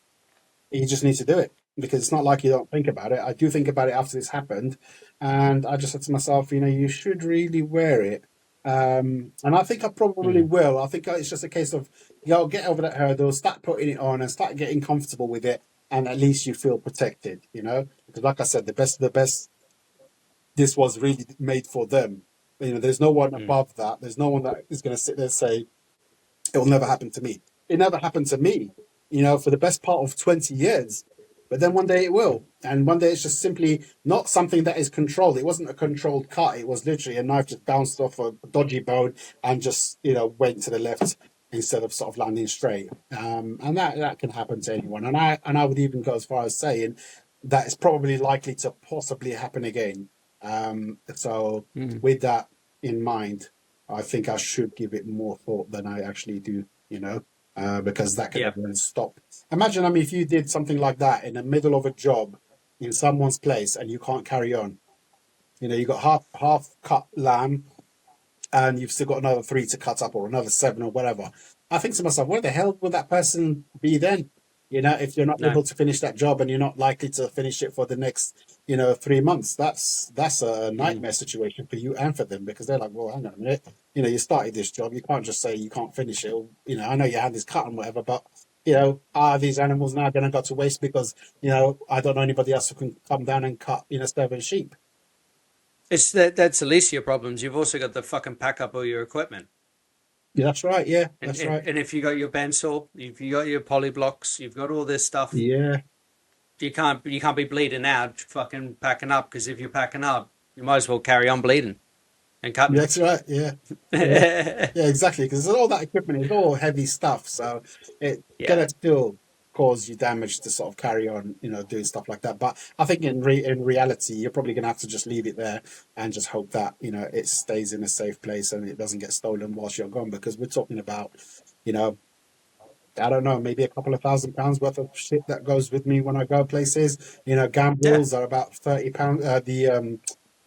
You just need to do it, because it's not like you don't think about it. I do think about it after this happened, and I just said to myself, you should really wear it. And I think I probably Mm, will. I think it's just a case of, get over that hurdle, start putting it on, and start getting comfortable with it, and at least you feel protected. Because like I said, the best of the best, this was really made for them. There's no one mm, above that. There's no one that is going to sit there and say, it will never happen to me. It never happened to me, for the best part of 20 years. But then one day it mm, will. And one day it's just simply not something that is controlled. It wasn't a controlled cut. It was literally a knife just bounced off a dodgy bone and just, went to the left instead of sort of landing straight. And that can happen to anyone. And I would even go as far as saying that it's probably likely to possibly happen again. So mm. with that in mind, I think I should give it more thought than I actually do, because that could Yeah. everyone stop. Imagine, I mean, if you did something like that in the middle of a job in someone's place and you can't carry on. You got half cut lamb, and you've still got another three to cut up, or another seven, or whatever. I think to myself, where the hell would that person be then? If you're not No. able to finish that job and you're not likely to finish it for the next, 3 months, that's a Mm. nightmare situation for you and for them, because they're like, well, hang on a minute, you started this job, you can't just say you can't finish it. Or, I know your hand is cut and whatever, but are these animals now going to go to waste because I don't know anybody else who can come down and cut 7 sheep? That's the least of your problems. You've also got to fucking pack up all your equipment. Yeah, that's right. Yeah, And, that's and, right. and if you got your bandsaw, if you got your poly blocks, you've got all this stuff. Yeah. You can't be bleeding out fucking packing up, because if you're packing up, you might as well carry on bleeding and cutting. That's right. Yeah. Yeah. Yeah, exactly. Because all that equipment is all heavy stuff. So it's Yeah. gonna still cause you damage to sort of carry on, doing stuff like that. But I think in reality, you're probably gonna have to just leave it there and just hope that, it stays in a safe place and it doesn't get stolen whilst you're gone. Because we're talking about, you know, I don't know, maybe a couple of £1,000 worth of shit that goes with me when I go places. Yeah. Gambles are about £30. The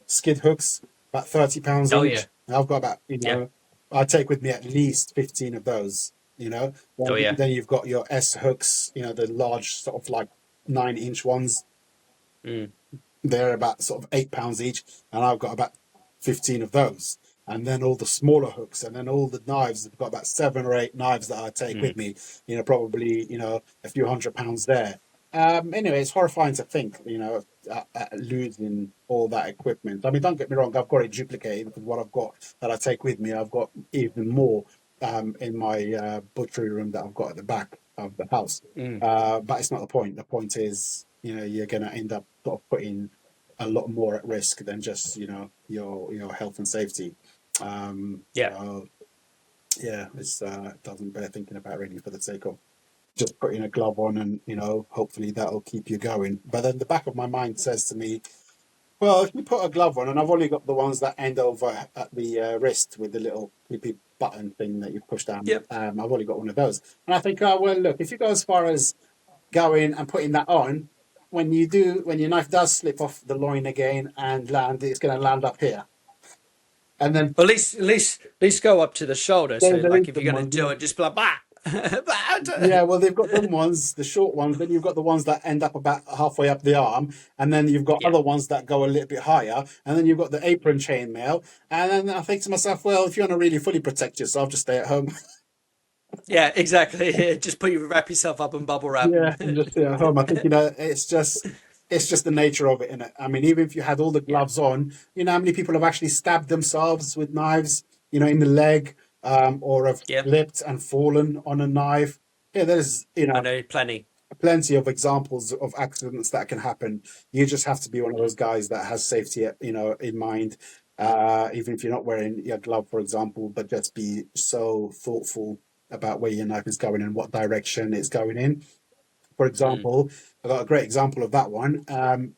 skid hooks, about £30 Oh yeah. each. And I've got about, Yeah. I take with me at least 15 of those, Oh yeah. Then you've got your S hooks, the large sort of like 9-inch ones. Mm. They're about sort of £8 each, and I've got about 15 of those. And then all the smaller hooks, and then all the knives. I've got about 7 or 8 knives that I take with Mm. me. Probably a few £100 there. Anyway, it's horrifying to think, at losing all that equipment. I mean, don't get me wrong, I've got it duplicated because what I've got that I take with me, I've got even more in my butchery room that I've got at the back of the house. Mm. But it's not the point. The point is, you're going to end up sort of putting a lot more at risk than just, your health and safety. Yeah. So yeah, it doesn't bear thinking about really for the sake of just putting a glove on and, hopefully that'll keep you going. But then the back of my mind says to me, well, if you put a glove on, and I've only got the ones that end over at the wrist with the little clippy button thing that you push down. Yep. I've only got one of those. And I think, oh, well, look, if you go as far as going and putting that on, when your knife does slip off the loin again and land, it's going to land up here. And then Well, at least go up to the shoulder. So there is like if them you're gonna ones, do it, just be like bah. yeah, well, they've got them ones, the short ones. Then you've got the ones that end up about halfway up the arm, and then you've got Yeah. other ones that go a little bit higher, and then you've got the apron chainmail. And then I think to myself, well, if you want to really fully protect yourself, just stay at home. Yeah, exactly. Just wrap yourself up in bubble wrap. Yeah, and just stay at home. I think it's just the nature of it, innit? I mean, even if you had all the Yeah. gloves on, how many people have actually stabbed themselves with knives, in the leg, or have Yeah. slipped and fallen on a knife. Yeah, there's I know plenty. plenty of examples of accidents that can happen. You just have to be one of Mm. those guys that has safety, in mind. Even if you're not wearing your glove, for example, but just be so thoughtful about where your knife is going and what direction it's going in. For Mm. example, I got a great example of that one.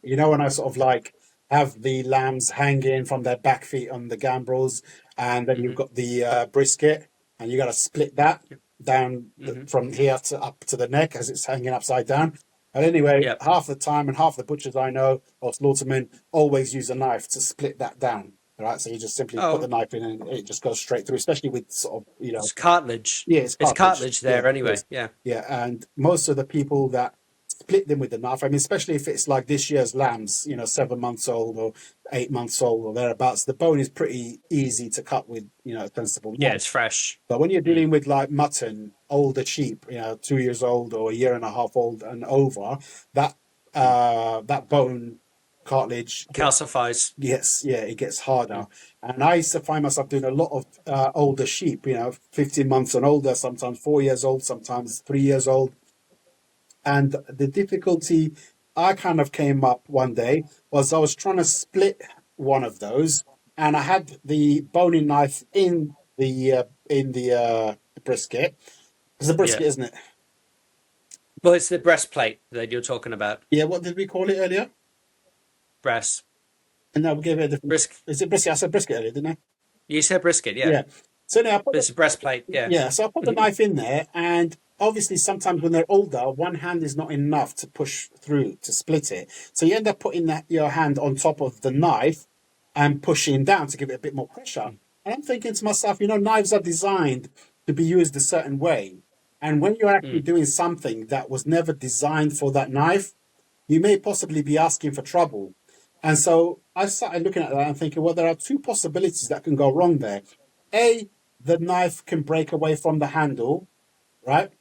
When I sort of like have the lambs hanging from their back feet on the gambrels, and then you've Mm-hmm. got the brisket, and you got to split that down Mm-hmm. from here to up to the neck as it's hanging upside down. And anyway, Yep. half the time and half the butchers I know or slaughtermen always use a knife to split that down. Right, so you just simply put the Oh, knife in and it just goes straight through, especially with sort of, it's cartilage. yeah, it's It's cartilage. cartilage Yeah, there it anyway. is. Yeah. Yeah, and most of the people that split them with the knife, I mean, especially if it's like this year's lambs, 7 months old or 8 months old or thereabouts, the bone is pretty easy to cut with, a sensible Yeah, knife. it's fresh. But when you're Mm. dealing with like mutton, older sheep, 2 years old or a year and a half old and over, that Mm. that bone cartilage Calcifies. it gets harder. Mm. And I used to find myself doing a lot of older sheep, 15 months and older, sometimes 4 years old, sometimes 3 years old. And the difficulty I kind of came up one day was I was trying to split one of those, and I had the boning knife in the brisket. It's a Yeah. brisket, isn't it? Well, it's the breastplate that you're talking about. Yeah. What did we call it earlier? Breast. And now we gave it a different. Brisk. Is it brisket? I said brisket earlier, didn't I? You said brisket, yeah. Yeah. So now I put But it's a breastplate, yeah. Yeah, so I put the knife in there, and obviously sometimes when they're older, one hand is not enough to push through to split it. So you end up putting your hand on top of the knife and pushing down to give it a bit more pressure. And I'm thinking to myself, knives are designed to be used a certain way. And when you're actually Mm. doing something that was never designed for that knife, you may possibly be asking for trouble. And so I started looking at that and thinking, well, there are two possibilities that can go wrong there. A, the knife can break away from the handle, right?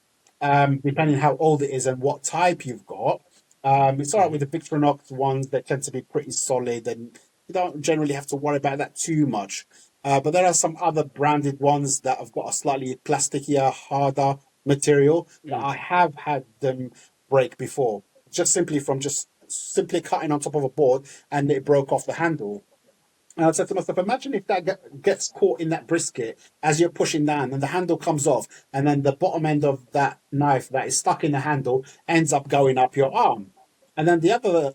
Depending how old it is and what type you've got. It's all right with Mm-hmm. the Victorinox ones, they tend to be pretty solid and you don't generally have to worry about that too much. But there are some other branded ones that have got a slightly plasticier, harder material that Mm. I have had them break before, just simply cutting on top of a board and it broke off the handle. And I said to myself, imagine if that gets caught in that brisket as you're pushing down and the handle comes off and then the bottom end of that knife that is stuck in the handle ends up going up your arm. And then the other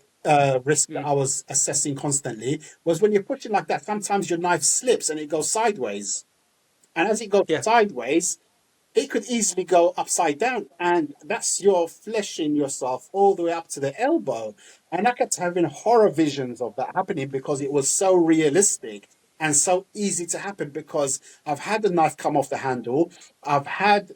risk that Mm. I was assessing constantly was when you're pushing like that, sometimes your knife slips and it goes sideways. And as it goes Yeah. sideways, it could easily go upside down, and that's your fleshing yourself all the way up to the elbow. And I kept having horror visions of that happening because it was so realistic and so easy to happen, because I've had the knife come off the handle. I've had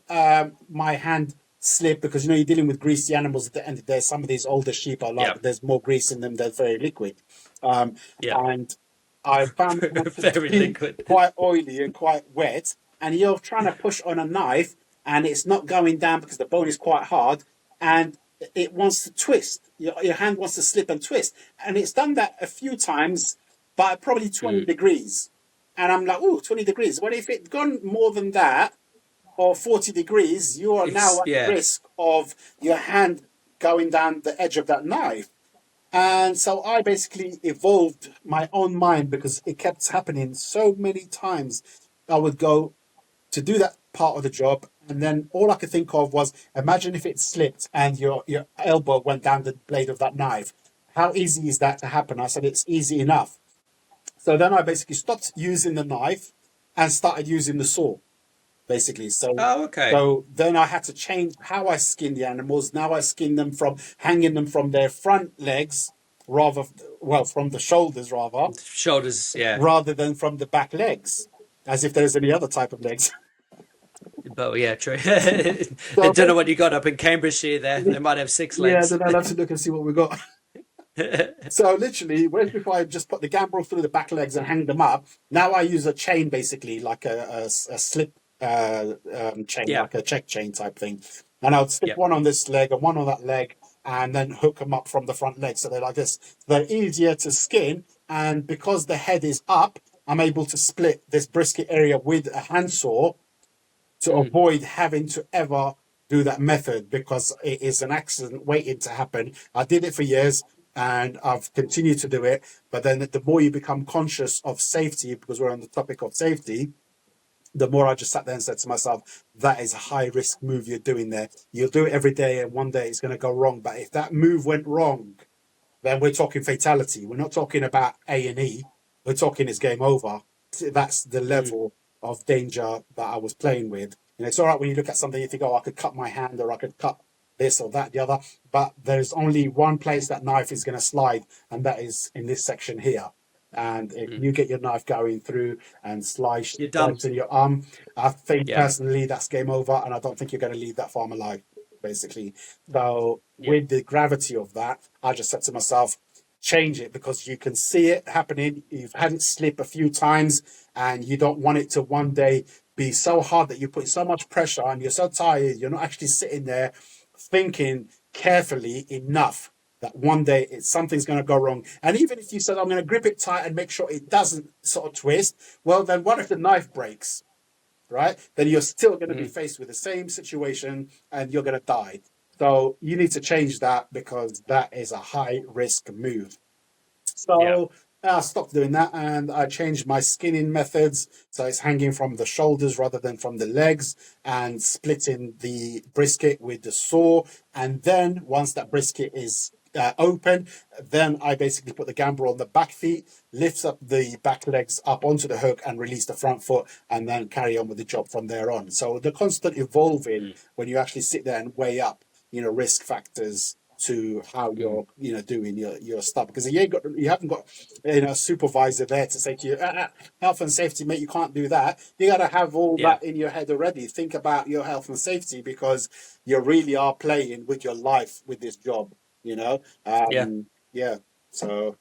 my hand slip, because you're dealing with greasy animals at the end of the day. Some of these older sheep are like, Yeah. there's more grease in them, they're very liquid. Um, Yeah. and I found my hand to Very be liquid. quite oily and quite wet, and you're trying to push on a knife and it's not going down because the bone is quite hard, and it wants to twist. Your hand wants to slip and twist. And it's done that a few times, but at probably 20 Mm. degrees. And I'm like, oh, 20 degrees. Well, if it's gone more than that, or 40 degrees, you are now It's at yeah. risk of your hand going down the edge of that knife. And so I basically evolved my own mind, because it kept happening so many times. I would go to do that part of the job, and then all I could think of was, imagine if it slipped and your elbow went down the blade of that knife. How easy is that to happen? I said, it's easy enough. So then I basically stopped using the knife and started using the saw, basically. So Oh, okay. so then I had to change how I skin the animals. Now I skin them from hanging them from their front legs, rather, well, from the shoulders Shoulders, yeah. rather than from the back legs, as if there's any other type of legs. But yeah, true. I So don't know what you got up in Cambridgeshire there. They might have six yeah, legs. then I'll have to look and see what we got. So literally, whereas before I just put the gambrel through the back legs and hang them up, now I use a chain, basically like a slip chain, Yeah. like a check chain type thing. And I would stick Yep. one on this leg and one on that leg, and then hook them up from the front leg. So they're like this. They're easier to skin, and because the head is up, I'm able to split this brisket area with a handsaw to Mm. avoid having to ever do that method, because it is an accident waiting to happen. I did it for years and I've continued to do it. But then the more you become conscious of safety, because we're on the topic of safety, the more I just sat there and said to myself, that is a high risk move you're doing there. You'll do it every day and one day it's going to go wrong. But if that move went wrong, then we're talking fatality. We're not talking about A&E. We're talking it's game over. That's the Mm. level of danger that I was playing with. It's all right when you look at something, you think, oh, I could cut my hand, or I could cut this or that, the other. But there's only one place that knife is going to slide, and that is in this section here. And if Mm. you get your knife going through and You're done. slicing your arm, I think Yeah. personally that's game over, and I don't think you're going to leave that farm alive, basically. So Yeah. with the gravity of that, I just said to myself, change it, because you can see it happening. You've had it slip a few times, and you don't want it to one day be so hard that you put so much pressure and you're so tired, you're not actually sitting there thinking carefully enough that one day something's going to go wrong. And even if you said, I'm going to grip it tight and make sure it doesn't sort of twist, well, then what if the knife breaks, right? Then you're still going to be Mm. faced with the same situation and you're going to die. So you need to change that, because that is a high risk move. Yeah. So I stopped doing that and I changed my skinning methods. So it's hanging from the shoulders rather than from the legs, and splitting the brisket with the saw. And then once that brisket is open, then I basically put the gambrel on the back feet, lifts up the back legs up onto the hook and release the front foot, and then carry on with the job from there on. So the constant evolving, Mm. when you actually sit there and weigh up, risk factors to how Mm. you're doing your stuff, because you haven't got a supervisor there to say to you, health and safety, mate, you can't do that. You got to have all Yeah. that in your head already. Think about your health and safety, because you really are playing with your life with this job, Yeah. yeah. So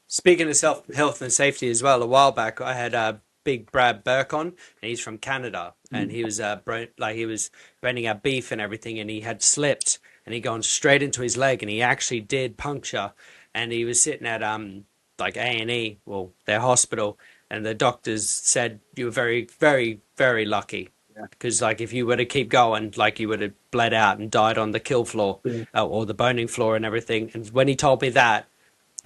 Speaking of health and safety as well, a while back I had Big Brad Burke on, and he's from Canada, and he was he was branding our beef and everything, and he had slipped and he gone straight into his leg, and he actually did puncture, and he was sitting at like A&E, well, their hospital, and the doctors said you were very, very, very lucky. yeah, Because like if you were to keep going, like you would have bled out and died on the kill floor, yeah, or the boning floor and everything. And when he told me that,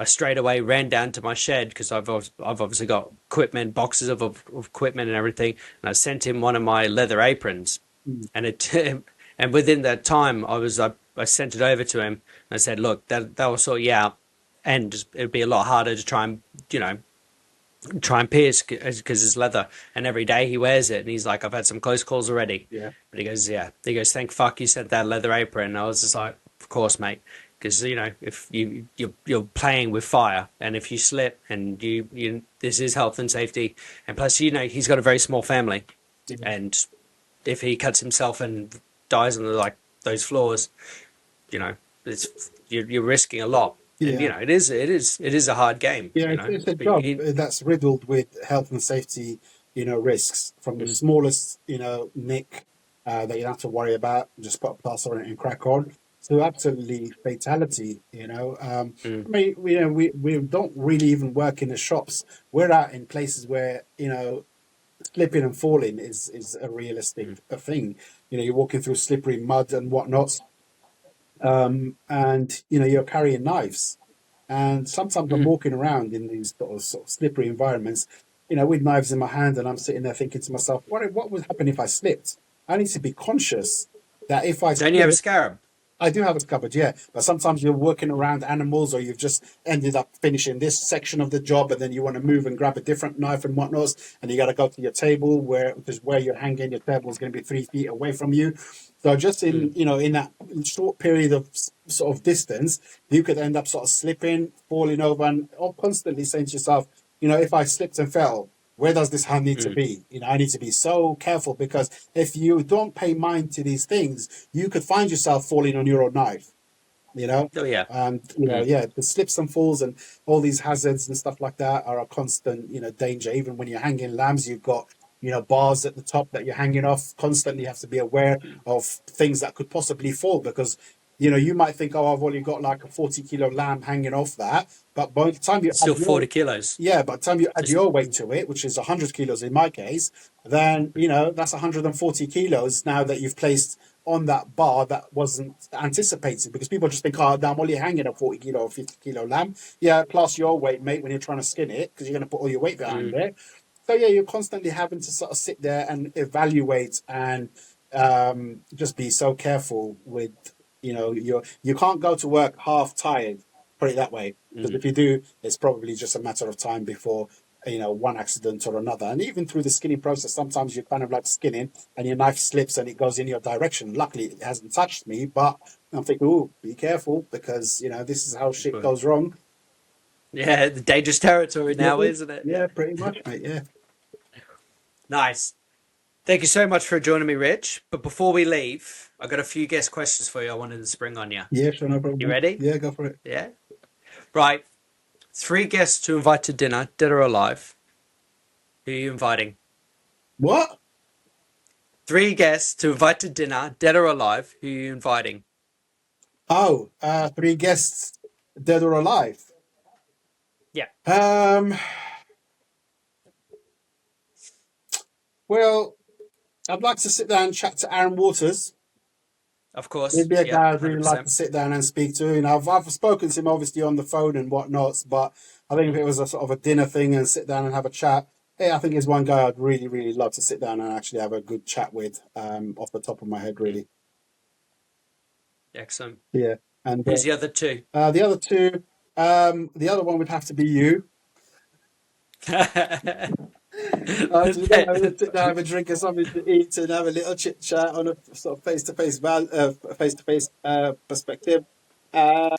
I straight away ran down to my shed, because I've obviously got equipment, boxes of equipment and everything, and I sent him one of my leather aprons, mm, and it and within that time I sent it over to him, and I said, look, that will sort you out, and it'd be a lot harder to try and try and pierce because it's leather. And every day he wears it, and he's like, I've had some close calls already. Yeah. But he goes, yeah. He goes, thank fuck you sent that leather apron. And I was just like, of course, mate. Because if you're playing with fire, and if you slip, and you this is health and safety, and plus he's got a very small family, Yeah. and if he cuts himself and dies on like those floors, it's you're risking a lot. And Yeah. it is a hard game. Yeah, it's a But job that's riddled with health and safety, risks from the smallest, nick that you don't have to worry about, just put a plaster on it and crack on, to absolutely fatality. I mean, we don't really even work in the shops. We're out in places where, slipping and falling is a realistic thing. You're walking through slippery mud and whatnot, and you're carrying knives. And sometimes I'm walking around in these sort of slippery environments, with knives in my hand, and I'm sitting there thinking to myself, what would happen if I slipped? I need to be conscious that if I don't you have a slip, scarab? I do have a cupboard, yeah. But sometimes you're working around animals, or you've just ended up finishing this section of the job, and then you want to move and grab a different knife and whatnot, and you got to go to your table because where you're hanging, your table is going to be 3 feet away from you. So just in that short period of sort of distance, you could end up sort of slipping, falling over, and constantly saying to yourself, if I slipped and fell, where does this hand need to be? I need to be so careful, because if you don't pay mind to these things, you could find yourself falling on your own knife. Oh yeah. And yeah, the slips and falls and all these hazards and stuff like that are a constant danger. Even when you're hanging lambs, you've got bars at the top that you're hanging off. Constantly have to be aware of things that could possibly fall, because you might think, oh, I've only got like a 40-kilo lamb hanging off that, but by the time you It's still add 40 kilos. yeah, by the time you add your weight to it, which is 100 kilos in my case, then that's 140 kilos now that you've placed on that bar that wasn't anticipated, because people just think, oh, I'm only hanging a 40-kilo or 50-kilo lamb. Yeah, plus your weight, mate, when you're trying to skin it, because you're going to put all your weight behind it. So yeah, you're constantly having to sort of sit there and evaluate and just be so careful with, you can't go to work half tired, put it that way. Because if you do, it's probably just a matter of time before, one accident or another. And even through the skinning process, sometimes you're kind of like skinning and your knife slips and it goes in your direction. Luckily, it hasn't touched me, but I'm thinking, oh, be careful, because, this is how shit goes wrong. Yeah, the dangerous territory now, isn't it? Yeah, pretty much, mate, yeah. Nice. Thank you so much for joining me, Rich. But before we leave, I got a few guest questions for you I wanted to spring on you. Yeah, sure, no problem. You ready? Yeah, go for it. Yeah. Right. 3 guests to invite to dinner, dead or alive. Who are you inviting? What? 3 guests to invite to dinner, dead or alive. Who are you inviting? Oh, 3 guests, dead or alive. Yeah. Well, I'd like to sit down and chat to Aaron Waters. Of course. He'd be a Yeah, guy I'd really like 100%. to sit down and speak to. I've spoken to him obviously on the phone and whatnot, but I think if it was a sort of a dinner thing and sit down and have a chat, I think he's one guy I'd really, really love to sit down and actually have a good chat with, off the top of my head, really. Excellent. Yeah. And Who's the other 2? the other 2, the other one would have to be you. Sit down, have a drink or something to eat, and have a little chit chat on a sort of face-to-face perspective. A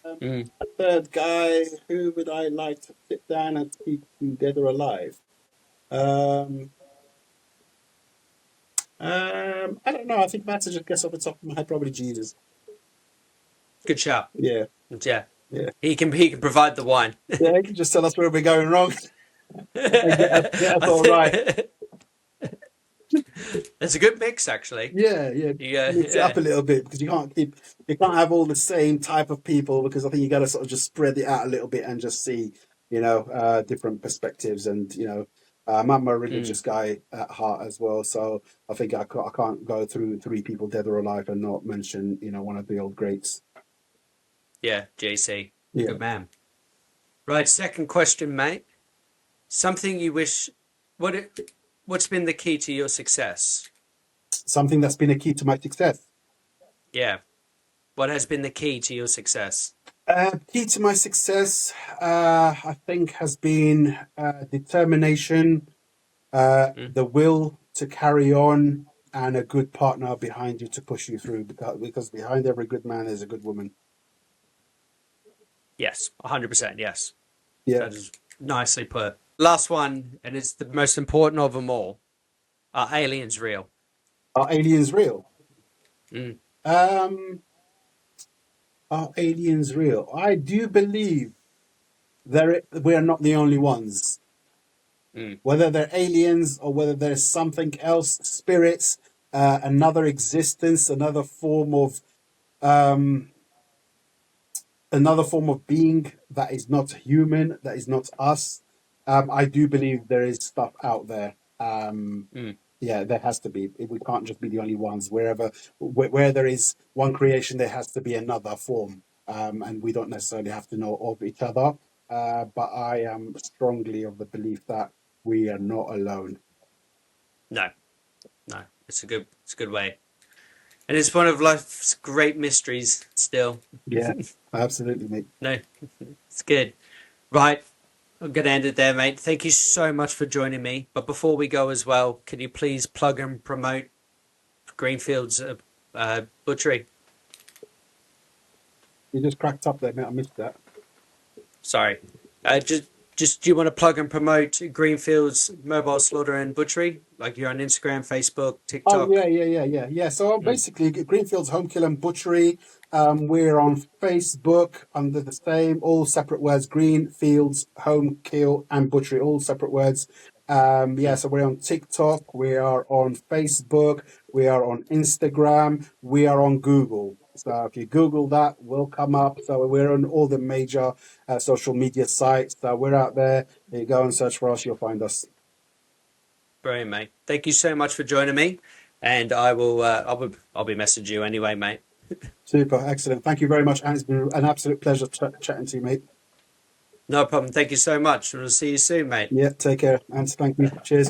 third guy, who would I like to sit down and speak to, dead or alive? I don't know. I think that's just guess off the top of my head, probably Jesus. Good shout. Yeah, Yeah. yeah, He can provide the wine. yeah. He can just tell us where we're going wrong and get us all right. It's a good mix, actually. Yeah. Mix it up a little bit, because you can't have all the same type of people, because I think you got to sort of just spread it out a little bit and just see, different perspectives. And I'm a religious guy at heart as well, so I think I can't go through 3 people dead or alive and not mention one of the old greats. Yeah, JC. Yeah. Good man. Right, second question, mate. Something you wish... What's been the key to your success? Something that's been a key to my success. Yeah. What has been the key to your success? Key to my success, I think, has been determination, Mm. the will to carry on, and a good partner behind you to push you through. Because behind every good man is a good woman. Yes, 100%. Yes, Yeah. that is nicely put. Last one, and it's the most important of them all. Are aliens real? Are aliens real? Mm. Um, are aliens real? I do believe we are not the only ones. Mm. Whether they're aliens or whether there's something else, spirits, another existence, um, another form of being that is not human, that is not us. I do believe there is stuff out there. Mm. Yeah, there has to be. We can't just be the only ones. Where there is one creation, there has to be another form, and we don't necessarily have to know of each other. But I am strongly of the belief that we are not alone. No, no, it's a good way, and it's one of life's great mysteries. Still, Yeah, absolutely, mate. no, it's good. Right, I'm gonna end it there, mate. Thank you so much for joining me. But before we go as well, can you please plug and promote Greenfields Butchery? You just cracked up there, mate. I missed that. Sorry. Just do you want to plug and promote Greenfields Mobile Slaughter and Butchery? Like you're on Instagram, Facebook, Oh TikTok. yeah. So Mm. basically, Greenfields Homekill and Butchery. We're on Facebook under the same, all separate words: Greenfields Homekill and Butchery, all separate words. Yeah, Mm. so we're on TikTok, we are on Facebook, we are on Instagram, we are on Google. So if you Google that, we'll come up. So we're on all the major social media sites. So we're out there. You go and search for us, you'll find us. Brilliant, mate. Thank you so much for joining me, and I will. I'll be messaging you anyway, mate. Super, excellent. Thank you very much, and it's been an absolute pleasure chatting to you, mate. No problem. Thank you so much, and we'll see you soon, mate. Yeah, take care, and thank you. Cheers.